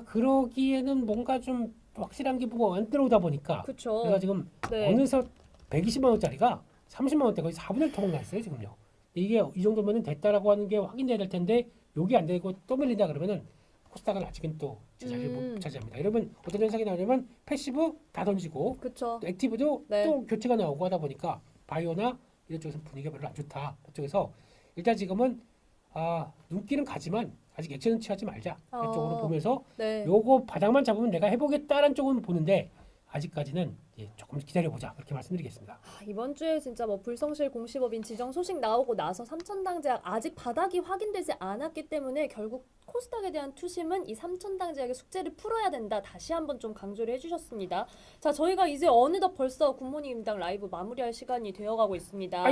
그러기에는 뭔가 좀 확실한 게 뭐가 안 들어오다 보니까 그쵸. 내가 지금 네. 어느덧 120만 원짜리가 30만 원대 거의 4분의 1 토막 나 있어요 지금요. 이게 이 정도면은 됐다라고 하는 게 확인돼야 될 텐데 여기 안 되고 또 밀린다 그러면은 코스닥은 아직은 또 제자리를 못 차지합니다. 이러면 어떤 현상이 나오냐면 패시브 다 던지고 그쵸. 또 액티브도 네. 또 교체가 나오고 하다 보니까 바이오나 이런 쪽에서 분위기가 별로 안 좋다. 그쪽에서 일단 지금은 눈길은 가지만 아직 액션은 취하지 말자. 이쪽으로 보면서 네. 요거 바닥만 잡으면 내가 해보겠다라는 쪽은 보는데 아직까지는 조금 기다려보자 그렇게 말씀드리겠습니다. 이번 주에 진짜 뭐 불성실 공시법인 지정 소식 나오고 나서 삼천당 제약 아직 바닥이 확인되지 않았기 때문에 결국 코스닥에 대한 투심은 이 삼천당 제약의 숙제를 풀어야 된다. 다시 한번 좀 강조를 해주셨습니다. 자, 저희가 이제 어느덧 벌써 굿모닝 임당 라이브 마무리할 시간이 되어가고 있습니다.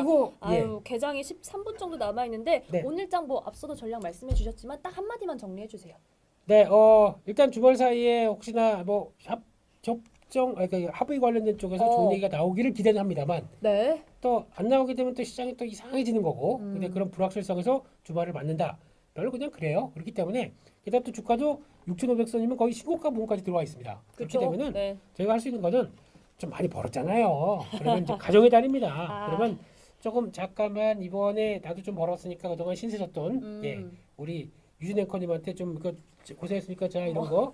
개장이 13분 정도 남아 있는데 네. 오늘 장 뭐 앞서도 전략 말씀해 주셨지만 딱 한마디만 정리해 주세요. 네, 일단 주말 사이에 혹시나 뭐 합의 관련된 쪽에서 좋은 얘기가 나오기를 기대는 합니다만 네. 또 안 나오게 되면 또 시장이 또 이상해지는 거고 근데 그런 불확실성에서 주말을 맞는다. 별로 그냥 그래요. 그렇기 때문에 게다가 또 주가도 6,500선이면 거의 신고가 부분까지 들어와 있습니다. 그렇게 되면은 네. 저희가 할 수 있는 거는 좀 많이 벌었잖아요. 그러면 이제 가정의 달입니다. 그러면 조금 잠깐만 이번에 나도 좀 벌었으니까 그동안 신세 졌던 우리 유진 앵커님한테 좀 이거 고생했으니까 자 이런 거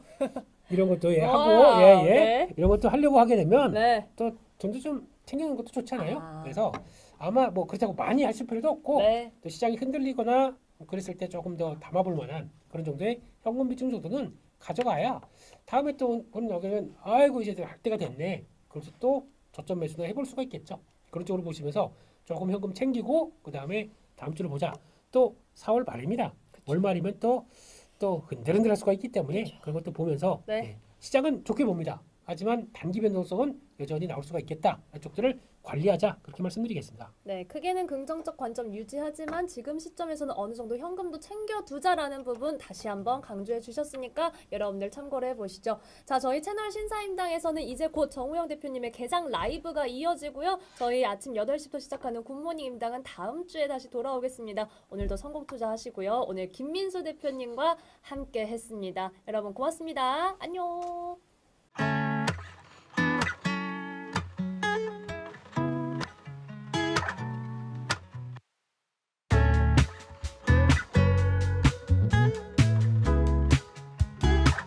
이런 것도 하고 네. 이런 것도 하려고 하게 되면 네. 또 돈도 좀 챙기는 것도 좋잖아요. 그래서 아마 뭐 그렇다고 많이 하실 필요도 없고 네. 또 시장이 흔들리거나 그랬을 때 조금 더 담아볼 만한 그런 정도의 현금 비중 정도는 가져가야 다음에 또 보는 여기는 아이고 이제 할 때가 됐네. 그래서 또 저점 매수나 해볼 수가 있겠죠. 그런 쪽으로 보시면서 조금 현금 챙기고 그 다음에 다음 주를 보자. 또 4월 말입니다. 월말이면 또 흔들흔들할 수가 있기 때문에 그런 것도 보면서 시장은 좋게 봅니다. 하지만 단기 변동성은 여전히 나올 수가 있겠다. 쪽들을 관리하자 그렇게 말씀드리겠습니다. 네, 크게는 긍정적 관점 유지하지만 지금 시점에서는 어느 정도 현금도 챙겨두자라는 부분 다시 한번 강조해 주셨으니까 여러분들 참고를 해보시죠. 자, 저희 채널 신사임당에서는 이제 곧 정우영 대표님의 개장 라이브가 이어지고요. 저희 아침 8시부터 시작하는 굿모닝 임당은 다음 주에 다시 돌아오겠습니다. 오늘도 성공 투자하시고요. 오늘 김민수 대표님과 함께 했습니다. 여러분 고맙습니다. 안녕.